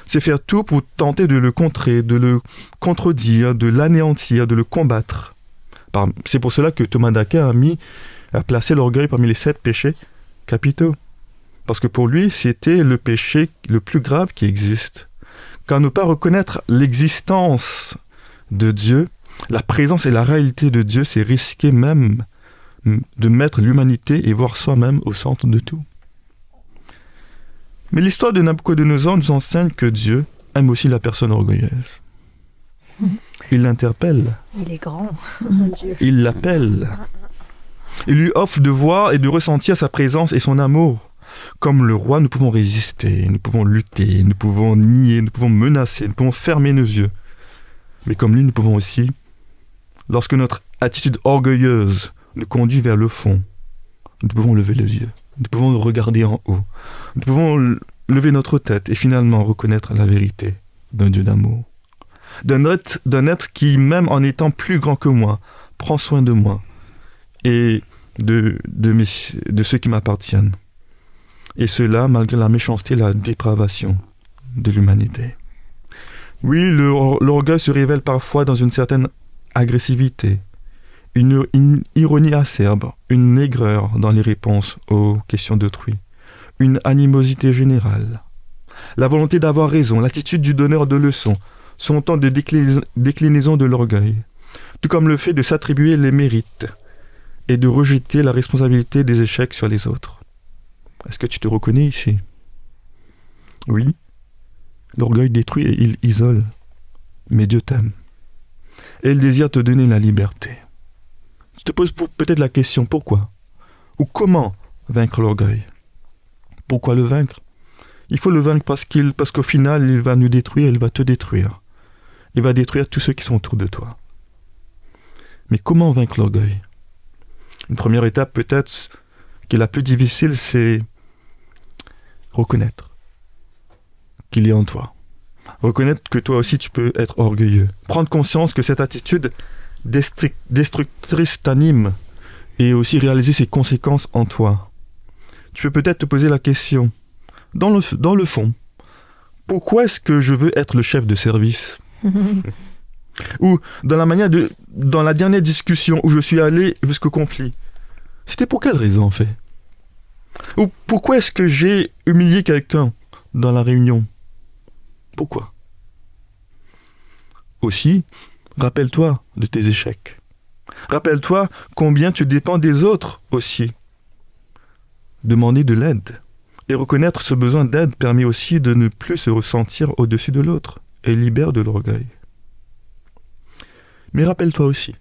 C'est faire tout pour tenter de le contrer, de le contredire, de l'anéantir, de le combattre. C'est pour cela que Thomas d'Aquin a placé l'orgueil parmi les 7 péchés capitaux. Parce que pour lui, c'était le péché le plus grave qui existe. Car ne pas reconnaître l'existence de Dieu, la présence et la réalité de Dieu, c'est risquer même de mettre l'humanité et voir soi-même au centre de tout. Mais l'histoire de Nabucodonosor nous enseigne que Dieu aime aussi la personne orgueilleuse. Il l'interpelle.
Il est grand, mon Dieu.
Il l'appelle. Il lui offre de voir et de ressentir sa présence et son amour. Comme le roi, nous pouvons résister, nous pouvons lutter, nous pouvons nier, nous pouvons menacer, nous pouvons fermer nos yeux. Mais comme lui, nous pouvons aussi, lorsque notre attitude orgueilleuse nous conduit vers le fond, nous pouvons lever les yeux, nous pouvons regarder en haut, nous pouvons lever notre tête et finalement reconnaître la vérité d'un Dieu d'amour. D'un être qui, même en étant plus grand que moi, prend soin de moi et de ceux qui m'appartiennent. Et cela malgré la méchanceté et la dépravation de l'humanité. Oui, l'orgueil se révèle parfois dans une certaine agressivité, une ironie acerbe, une aigreur dans les réponses aux questions d'autrui, une animosité générale. La volonté d'avoir raison, l'attitude du donneur de leçons sont autant de déclinaisons de l'orgueil, tout comme le fait de s'attribuer les mérites et de rejeter la responsabilité des échecs sur les autres. Est-ce que tu te reconnais ici? Oui, l'orgueil détruit et il isole, mais Dieu t'aime. Et il désire te donner la liberté. Tu te poses peut-être la question, pourquoi? Ou comment vaincre l'orgueil? Pourquoi le vaincre? Il faut le vaincre parce qu'au final, il va nous détruire, il va te détruire. Il va détruire tous ceux qui sont autour de toi. Mais comment vaincre l'orgueil? Une première étape peut-être qui est la plus difficile, c'est reconnaître qu'il est en toi. Reconnaître que toi aussi tu peux être orgueilleux. Prendre conscience que cette attitude destructrice t'anime et aussi réaliser ses conséquences en toi. Tu peux peut-être te poser la question, dans le fond, pourquoi est-ce que je veux être le chef de service? Ou dans la dernière discussion où je suis allé jusqu'au conflit, c'était pour quelle raison en fait? Ou pourquoi est-ce que j'ai humilié quelqu'un dans la réunion? Pourquoi? Aussi, rappelle-toi de tes échecs. Rappelle-toi combien tu dépends des autres aussi. Demander de l'aide. Et reconnaître ce besoin d'aide permet aussi de ne plus se ressentir au-dessus de l'autre et libère de l'orgueil. Mais rappelle-toi aussi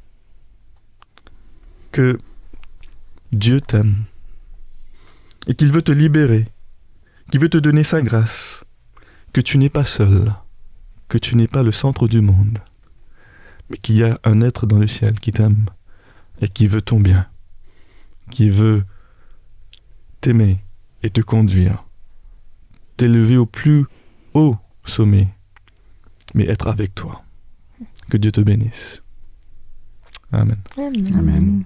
que Dieu t'aime et qu'il veut te libérer, qu'il veut te donner sa grâce, que tu n'es pas seul, que tu n'es pas le centre du monde, mais qu'il y a un être dans le ciel qui t'aime et qui veut ton bien, qui veut t'aimer et te conduire, t'élever au plus haut sommet, mais être avec toi. Que Dieu te bénisse. Amen.
Amen.
Amen.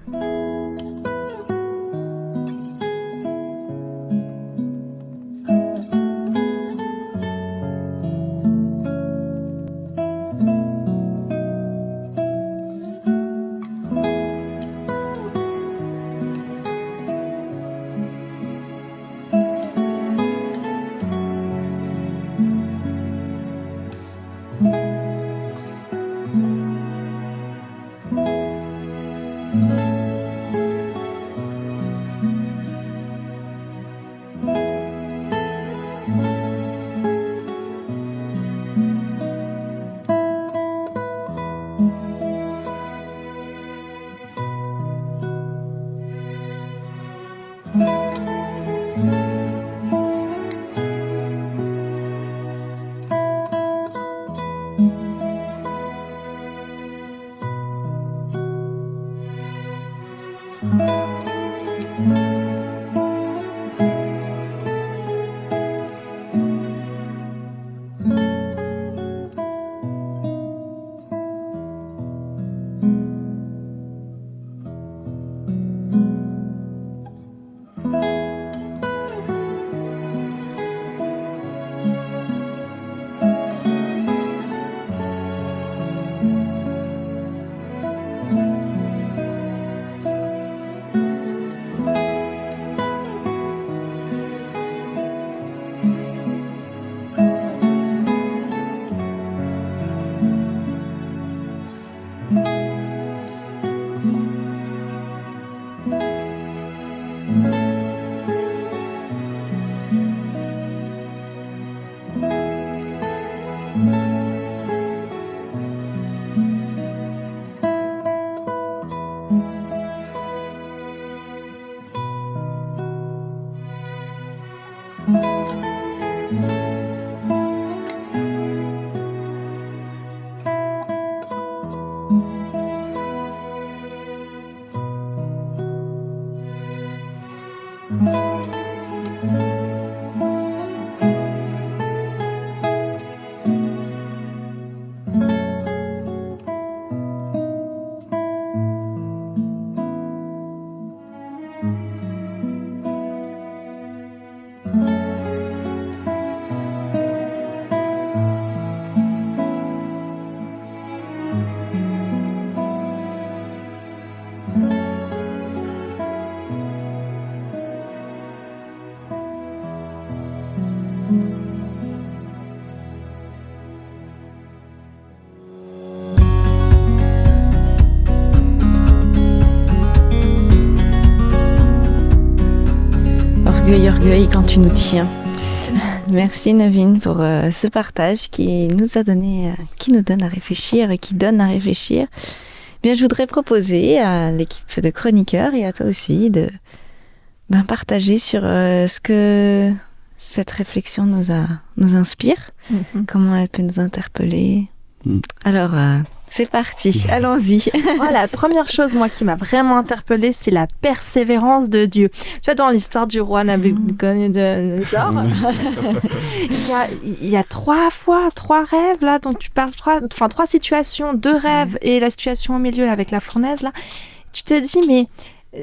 Orgueil quand tu nous tiens. Merci Nevin pour ce partage qui nous donne à réfléchir et qui donne à réfléchir. Bien, je voudrais proposer à l'équipe de chroniqueurs et à toi aussi de partager sur ce que cette réflexion nous inspire, comment elle peut nous interpeller. Alors, c'est parti, allons-y.
La première chose, moi, qui m'a vraiment interpellée, c'est la persévérance de Dieu. Tu vois, dans l'histoire du roi Nabuchodonosor, il y a 3 rêves, là, dont tu parles, 3 situations, 2 rêves, et la situation au milieu, avec la fournaise, là. Tu te dis, mais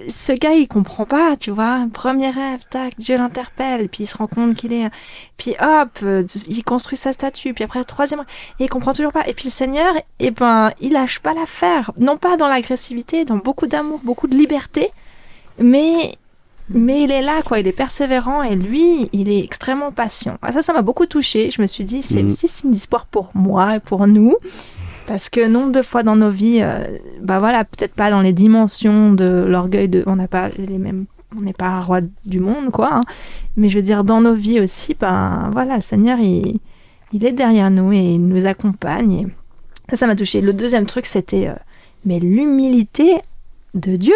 ce gars, il comprend pas, tu vois. Premier rêve, tac, Dieu l'interpelle, puis il se rend compte qu'il est... Puis hop, il construit sa statue, puis après, 3e rêve, et il comprend toujours pas. Et puis le Seigneur, il lâche pas l'affaire. Non pas dans l'agressivité, dans beaucoup d'amour, beaucoup de liberté, mais il est là, quoi. Il est persévérant, et lui, il est extrêmement patient. Ça m'a beaucoup touchée. Je me suis dit, c'est aussi signe d'espoir pour moi et pour nous. Parce que nombre de fois dans nos vies, peut-être pas dans les dimensions de l'orgueil, on n'est pas roi du monde, quoi. Hein. Mais je veux dire, dans nos vies aussi, le Seigneur, il est derrière nous et il nous accompagne. Et ça m'a touchée. Le deuxième truc, c'était mais l'humilité de Dieu.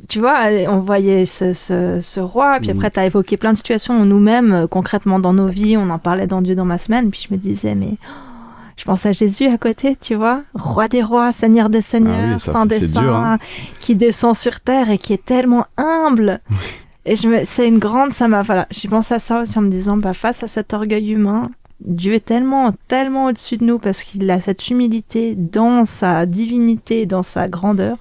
Tu vois, on voyait ce roi, puis après, tu as évoqué plein de situations où nous-mêmes, concrètement dans nos vies, on en parlait dans Dieu dans ma semaine, puis je me disais, mais... Je pense à Jésus à côté, tu vois, roi des rois, seigneur des seigneurs, saint des saints, qui descend sur terre et qui est tellement humble. Et c'est une grande, j'ai pensé à ça aussi en me disant, face à cet orgueil humain, Dieu est tellement, tellement au-dessus de nous parce qu'il a cette humilité dans sa divinité, dans sa grandeur.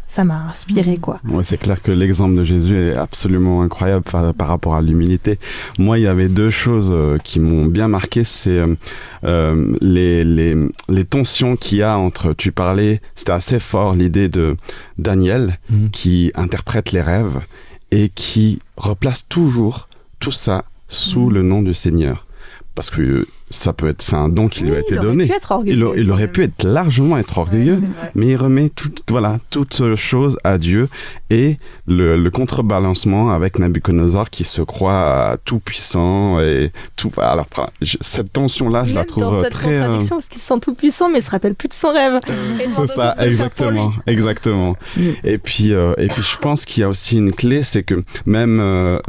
Ça m'a inspiré, quoi.
Ouais, c'est clair que l'exemple de Jésus est absolument incroyable par rapport à l'humilité. Moi, il y avait 2 choses qui m'ont bien marqué, c'est les tensions qu'il y a entre, tu parlais, c'était assez fort l'idée de Daniel qui interprète les rêves et qui replace toujours tout ça sous le nom du Seigneur. Parce que c'est un don qui lui a été donné. Il aurait pu être largement orgueilleux, mais il remet toute chose à Dieu et le contrebalancement avec Nabuchodonosor qui se croit tout puissant et tout. Alors, cette tension-là, je la trouve
dans cette
très
contradiction parce qu'il se sent tout puissant, mais il se rappelle plus de son rêve.
C'est ça, exactement. Et puis, je pense qu'il y a aussi une clé, c'est que même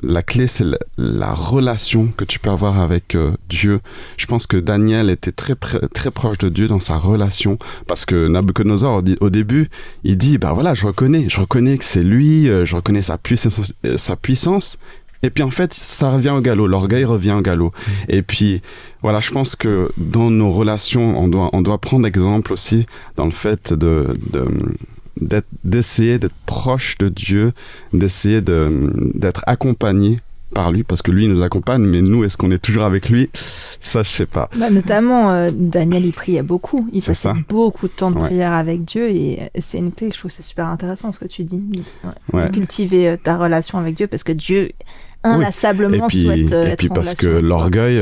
la clé, c'est la relation que tu peux avoir avec Dieu. Je pense que Daniel était très proche de Dieu dans sa relation, parce que Nabuchodonosor, au début, il dit, je reconnais que c'est lui, je reconnais sa puissance. Et puis en fait, ça revient au galop, l'orgueil revient au galop. Et puis, je pense que dans nos relations, on doit prendre exemple aussi dans le fait d'essayer d'être proche de Dieu, d'essayer d'être accompagné par lui, parce que lui il nous accompagne, mais nous, est-ce qu'on est toujours avec lui? Ça, je sais pas.
Notamment, Daniel, il priait beaucoup. Il passait beaucoup de temps de prière avec Dieu, et c'est une clé. Je trouve que c'est super intéressant ce que tu dis. Cultiver ta relation avec Dieu, parce que Dieu inlassablement souhaite être
et puis
en
parce que
relation
l'orgueil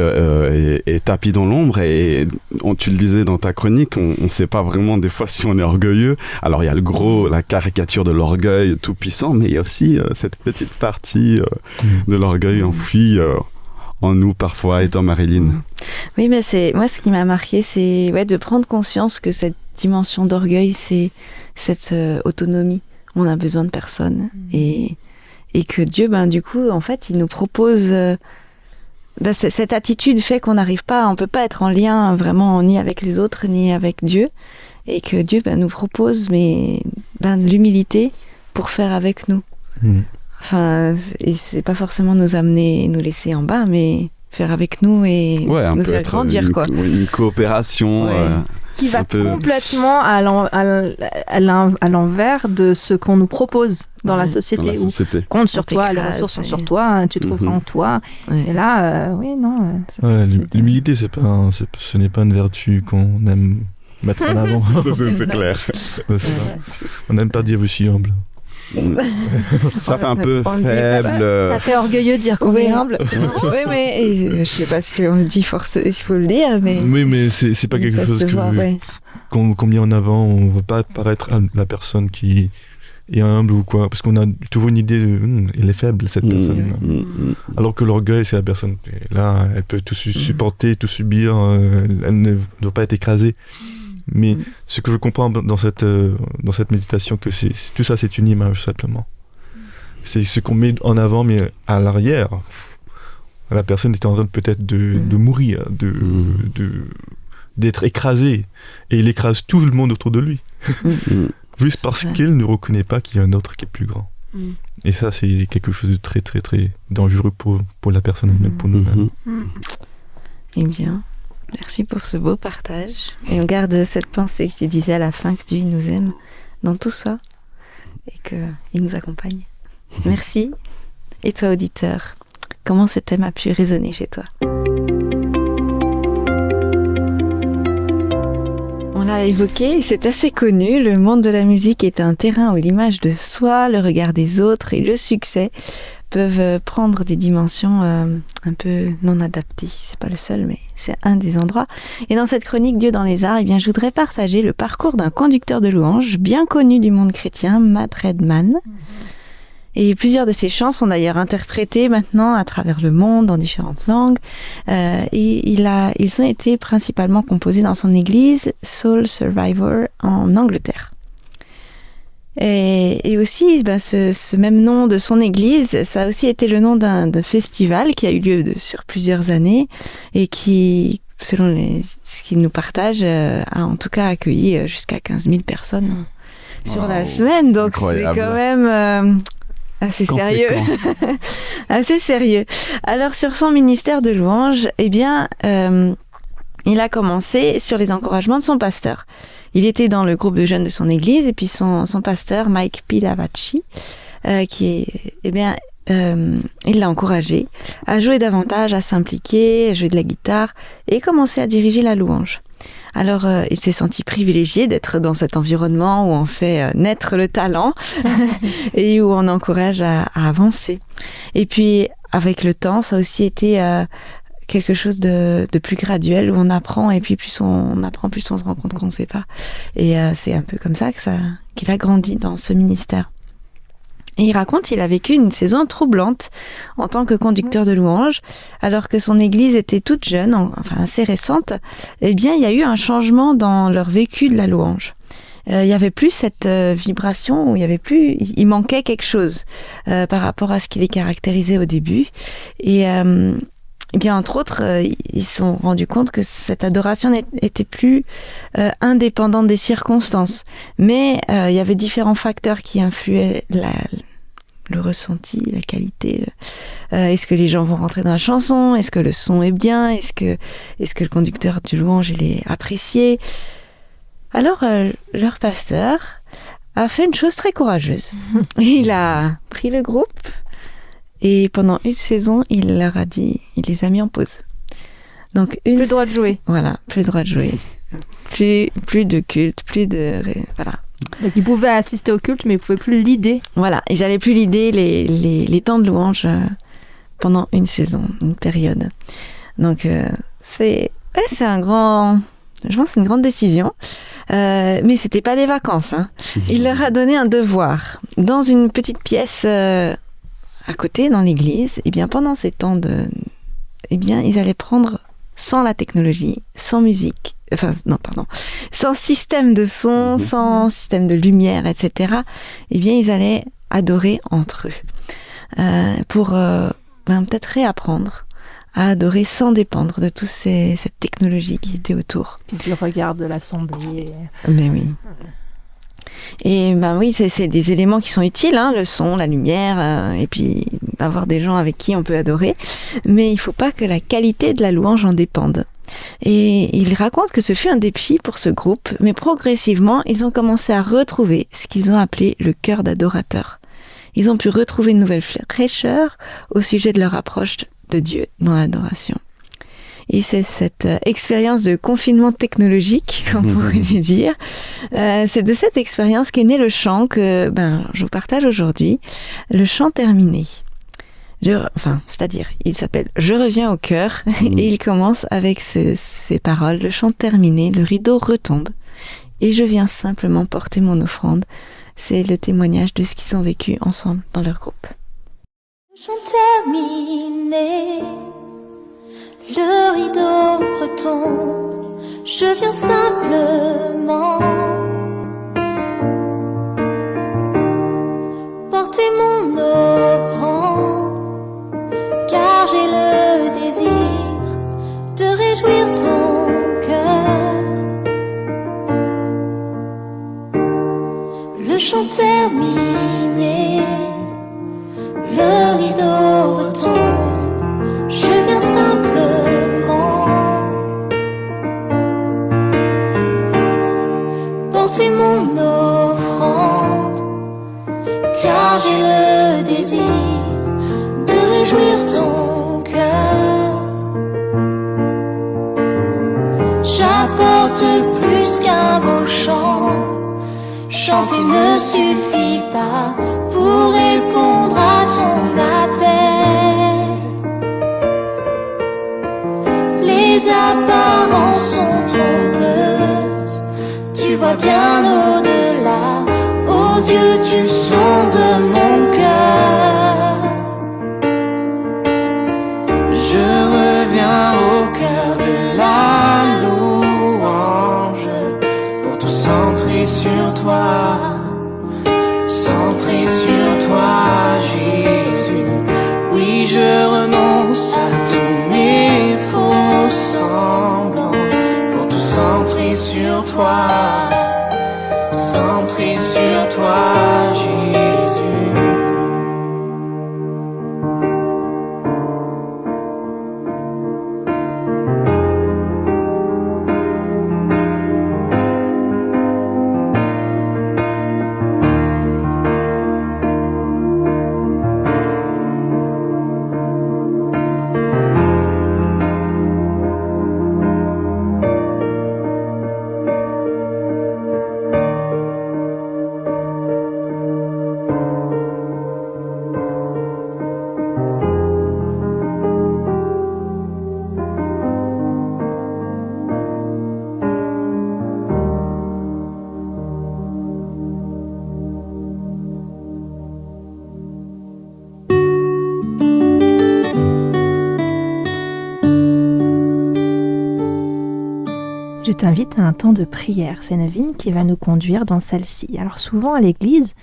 est tapis dans l'ombre, et tu le disais dans ta chronique, on ne sait pas vraiment des fois si on est orgueilleux. Alors il y a la caricature de l'orgueil tout puissant, mais il y a aussi cette petite partie de l'orgueil enfouie en nous parfois. Et toi, Marilyn?
Oui, mais moi ce qui m'a marqué, c'est de prendre conscience que cette dimension d'orgueil, c'est cette autonomie. On a besoin de personne, et que Dieu, du coup, en fait, il nous propose... cette attitude fait qu'on on peut pas être en lien vraiment ni avec les autres, ni avec Dieu. Et que Dieu nous propose de l'humilité pour faire avec nous. Et c'est pas forcément nous amener, nous laisser en bas, mais faire avec nous et nous faire grandir, quoi.
Une coopération...
qui va complètement à l'envers de ce qu'on nous propose dans la société, où compte sur toi, les ressources sont sur toi, tu trouves en toi. Et là,
l'humilité, ce n'est pas une vertu qu'on aime mettre en avant.
C'est clair.
On n'aime pas dire je suis humble.
Ça fait un peu faible.
Ça fait orgueilleux de dire qu'on est humble.
Oui, mais je sais pas si on le dit il faut le dire, mais...
Oui, mais c'est pas quelque chose qu'on met en avant. On veut pas paraître la personne qui et humble ou quoi, parce qu'on a toujours une idée de il est faible cette personne. Alors que l'orgueil, c'est la personne là, elle peut tout supporter, tout subir, elle ne doit pas être écrasée. Mais ce que je comprends dans cette méditation, que tout ça, c'est une image simplement. C'est ce qu'on met en avant, mais à l'arrière, la personne est en train peut-être de mourir, d'être écrasée, et il écrase tout le monde autour de lui. Juste parce qu'il ne reconnaît pas qu'il y a un autre qui est plus grand. Et ça, c'est quelque chose de très, très, très dangereux pour la personne, même pour nous-mêmes.
Eh bien, merci pour ce beau partage. Et on garde cette pensée que tu disais à la fin, que Dieu nous aime dans tout ça et qu'il nous accompagne. Merci. Et toi, auditeur, comment ce thème a pu résonner chez toi ? On l'a évoqué, c'est assez connu, le monde de la musique est un terrain où l'image de soi, le regard des autres et le succès peuvent prendre des dimensions un peu non adaptées. C'est pas le seul, mais c'est un des endroits. Et dans cette chronique Dieu dans les arts, eh bien, je voudrais partager le parcours d'un conducteur de louanges bien connu du monde chrétien, Matt Redman. Et plusieurs de ses chants sont d'ailleurs interprétés maintenant à travers le monde, en différentes langues. Et ils ont été principalement composés dans son église, Soul Survivor, en Angleterre. Et aussi, ce même nom de son église, ça a aussi été le nom d'un festival qui a eu lieu sur plusieurs années et qui, selon ce qu'il nous partage, a en tout cas accueilli jusqu'à 15 000 personnes sur la semaine. Donc incroyable. C'est quand même... assez sérieux. Assez sérieux. Alors, sur son ministère de louange, eh bien, il a commencé sur les encouragements de son pasteur. Il était dans le groupe de jeunes de son église, et puis son pasteur, Mike Pilavacci, il l'a encouragé à jouer davantage, à s'impliquer, à jouer de la guitare, et commencer à diriger la louange. Alors, il s'est senti privilégié d'être dans cet environnement où on fait naître le talent et où on encourage à avancer. Et puis, avec le temps, ça a aussi été quelque chose de plus graduel, où on apprend, et puis plus on apprend, plus on se rend compte qu'on ne sait pas. Et c'est un peu comme ça qu'il a grandi dans ce ministère. Et il raconte qu'il a vécu une saison troublante en tant que conducteur de louanges, alors que son église était toute jeune, enfin assez récente. Eh bien, il y a eu un changement dans leur vécu de la louange. Il y avait plus cette vibration, où il manquait quelque chose par rapport à ce qui les caractérisait au début. Et bien, entre autres, ils se sont rendus compte que cette adoration n'était plus indépendante des circonstances. Mais il y avait différents facteurs qui influaient le ressenti, la qualité. Est-ce que les gens vont rentrer dans la chanson ? Est-ce que le son est bien ? Est-ce que le conducteur du louange il est apprécié ? Alors, leur pasteur a fait une chose très courageuse. Il a pris le groupe, et pendant une saison, il les a mis en pause. Donc
plus le droit de jouer.
Voilà, plus le droit de jouer. Plus de culte, voilà.
Donc ils pouvaient assister au culte, mais ils ne pouvaient plus l'idée.
Voilà, ils n'allaient plus l'idée les temps de louange pendant une saison, une période. Donc c'est un grand... Je pense que c'est une grande décision. Mais c'était pas des vacances. Hein. Il leur a donné un devoir. Dans une petite pièce à côté, dans l'église, et bien pendant ces temps ils allaient prendre sans la technologie, sans musique, sans système de son, sans système de lumière, etc. Eh bien, ils allaient adorer entre eux pour peut-être réapprendre à adorer sans dépendre de toute cette technologie qui était autour.
Puis le regard de l'assemblée.
Mais oui. Et oui, c'est des éléments qui sont utiles, hein, le son, la lumière, et puis d'avoir des gens avec qui on peut adorer. Mais il ne faut pas que la qualité de la louange en dépende. Et il raconte que ce fut un défi pour ce groupe, mais progressivement, ils ont commencé à retrouver ce qu'ils ont appelé le cœur d'adorateur. Ils ont pu retrouver une nouvelle fraîcheur au sujet de leur approche de Dieu dans l'adoration. Et c'est cette expérience de confinement technologique, comme on pourrait le dire. C'est de cette expérience qu'est né le chant que je vous partage aujourd'hui, le chant terminé. C'est-à-dire, il s'appelle « Je reviens au cœur » et il commence avec ces paroles. Le chant terminé, le rideau retombe. et je viens simplement porter mon offrande. C'est le témoignage de ce qu'ils ont vécu ensemble dans leur groupe.
Chant terminé, le rideau retombe, je viens simplement porter mon offrande, car j'ai le désir de réjouir ton cœur. Le chant terminé, le rideau retombe, je viens simplement porter mon offrande, car j'ai le désir de réjouir ton cœur. J'apporte plus qu'un beau chant, chanter ne suffit pas pour répondre à ton appel. Les apparences sont trompeuses, tu vois bien au-delà. Oh Dieu, tu sondes mon cœur. Je reviens au cœur de la louange pour tout centrer sur toi. Centré sur toi, Jésus. Oui, je renonce à tous mes faux semblants pour tout centrer sur toi. Centré sur toi, Jésus.
Je t'invite à un temps de prière. C'est Nevine qui va nous conduire dans celle-ci. Alors souvent à l'église,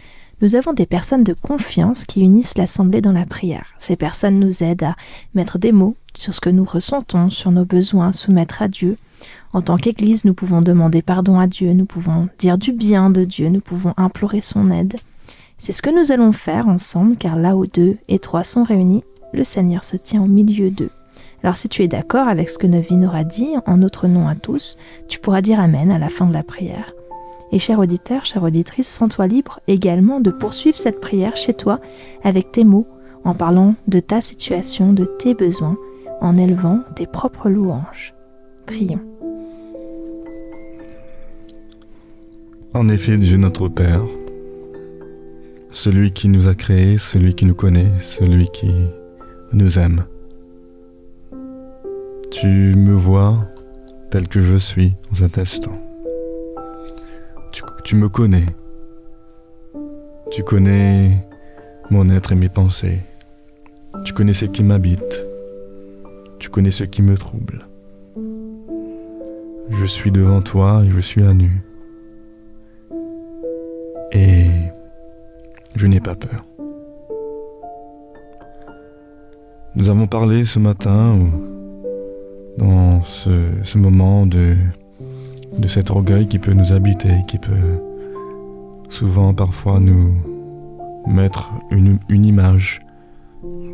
nous avons des personnes de confiance qui unissent l'assemblée dans la prière. Ces personnes nous aident à mettre des mots sur ce que nous ressentons, sur nos besoins, soumettre à Dieu. En tant qu'église, nous pouvons demander pardon à Dieu, nous pouvons dire du bien de Dieu, nous pouvons implorer son aide. C'est ce que nous allons faire ensemble, car là où 2 et 3 sont réunis, le Seigneur se tient au milieu d'eux. Alors si tu es d'accord avec ce que Nevine aura dit, en notre nom à tous, tu pourras dire Amen à la fin de la prière. Et cher auditeur, chère auditrice, sens-toi libre également de poursuivre cette prière chez toi avec tes mots, en parlant de ta situation, de tes besoins, en élevant tes propres louanges. Prions.
En effet, Dieu notre Père, celui qui nous a créés, celui qui nous connaît, celui qui nous aime. Tu me vois tel que je suis en cet instant. Tu me connais. Tu connais mon être et mes pensées. Tu connais ce qui m'habite. Tu connais ce qui me trouble. Je suis devant toi et je suis à nu. Et je n'ai pas peur. Nous avons parlé ce matin dans ce moment de cet orgueil qui peut nous habiter, qui peut souvent parfois nous mettre une image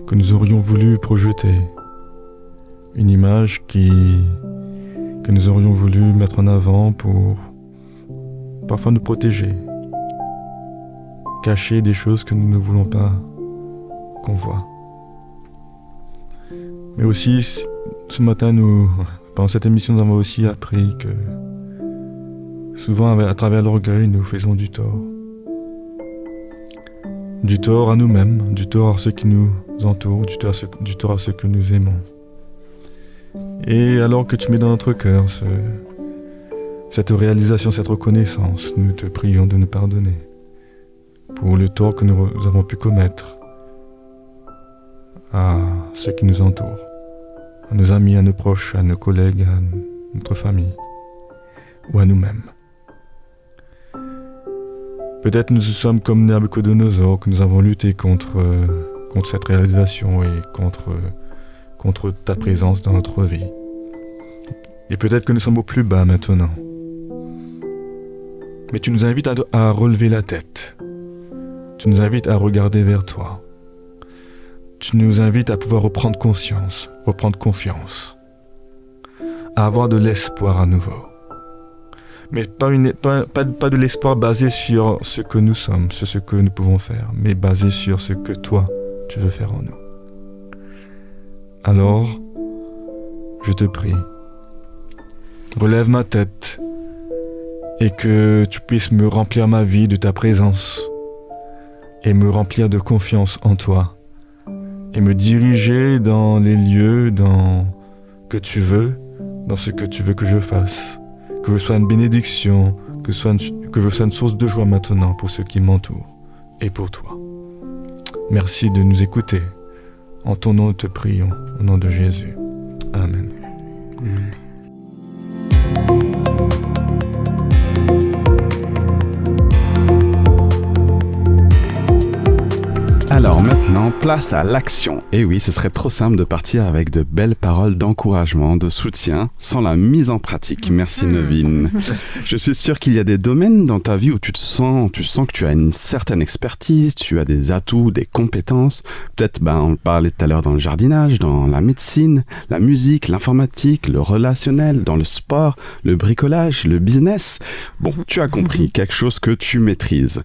que nous aurions voulu projeter, une image que nous aurions voulu mettre en avant pour parfois nous protéger, cacher des choses que nous ne voulons pas qu'on voit. Mais aussi, ce matin, pendant cette émission, nous avons aussi appris que souvent, à travers l'orgueil, nous faisons du tort. Du tort à nous-mêmes, du tort à ceux qui nous entourent, du tort à ceux que nous aimons. Et alors que tu mets dans notre cœur cette réalisation, cette reconnaissance, nous te prions de nous pardonner pour le tort que nous avons pu commettre à ceux qui nous entourent, à nos amis, à nos proches, à nos collègues, à notre famille ou à nous-mêmes. Peut-être nous sommes comme Nabucodonosor, que nous avons lutté contre cette réalisation et contre ta présence dans notre vie. Et peut-être que nous sommes au plus bas maintenant. Mais tu nous invites à relever la tête. Tu nous invites à regarder vers toi. Tu nous invites à pouvoir reprendre conscience, reprendre confiance, à avoir de l'espoir à nouveau. Mais pas de l'espoir basé sur ce que nous sommes, sur ce que nous pouvons faire, mais basé sur ce que toi, tu veux faire en nous. Alors, je te prie, relève ma tête et que tu puisses me remplir ma vie de ta présence et me remplir de confiance en toi et me diriger dans les lieux que tu veux, dans ce que tu veux que je fasse. Que je sois une bénédiction, que je sois une source de joie maintenant pour ceux qui m'entourent et pour toi. Merci de nous écouter. En ton nom, nous te prions, au nom de Jésus. Amen.
Alors maintenant, place à l'action. Et oui, ce serait trop simple de partir avec de belles paroles d'encouragement, de soutien, sans la mise en pratique. Merci Nevin. Je suis sûr qu'il y a des domaines dans ta vie où tu sens que tu as une certaine expertise, tu as des atouts, des compétences. Peut-être, on parlait tout à l'heure dans le jardinage, dans la médecine, la musique, l'informatique, le relationnel, dans le sport, le bricolage, le business. Bon, tu as compris, quelque chose que tu maîtrises.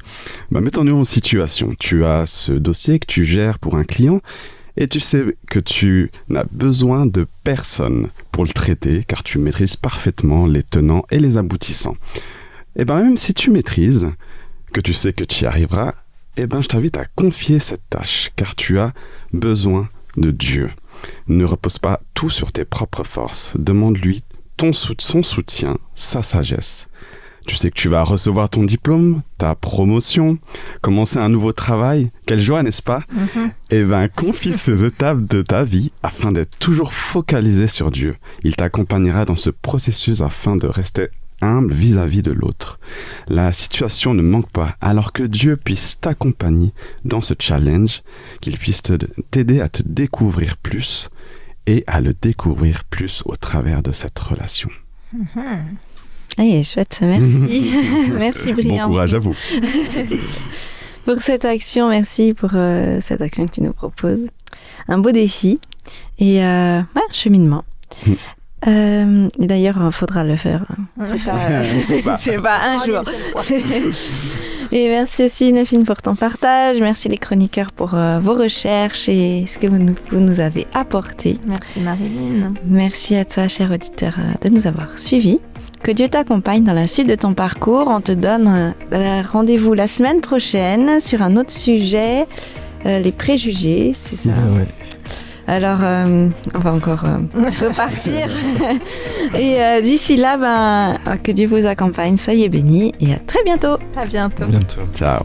Mettons-nous en situation. Tu as ce dossier que tu gères pour un client et tu sais que tu n'as besoin de personne pour le traiter car tu maîtrises parfaitement les tenants et les aboutissants. Et même si tu maîtrises, que tu sais que tu y arriveras, je t'invite à confier cette tâche car tu as besoin de Dieu. Ne repose pas tout sur tes propres forces. Demande-lui son soutien, sa sagesse. Tu sais que tu vas recevoir ton diplôme, ta promotion, commencer un nouveau travail. Quelle joie, n'est-ce pas ? Confie ces étapes de ta vie afin d'être toujours focalisé sur Dieu. Il t'accompagnera dans ce processus afin de rester humble vis-à-vis de l'autre. La situation ne manque pas, alors que Dieu puisse t'accompagner dans ce challenge, qu'il puisse t'aider à te découvrir plus et à le découvrir plus au travers de cette relation.
Chouette, merci. Merci Brian.
Bon courage à vous.
Pour cette action, merci pour cette action que tu nous proposes. Un beau défi et un cheminement. Et d'ailleurs, il faudra le faire. C'est pas un jour. Et merci aussi Nefine pour ton partage. Merci les chroniqueurs pour vos recherches et ce que vous nous avez apporté.
Merci Marilyn.
Merci à toi, cher auditeur, de nous avoir suivis. Que Dieu t'accompagne dans la suite de ton parcours. On te donne rendez-vous la semaine prochaine sur un autre sujet, les préjugés, c'est ça.
Ouais.
Alors, on va encore repartir. Et d'ici là, que Dieu vous accompagne. Soyez bénis et à très bientôt.
À bientôt.
À bientôt.
Ciao.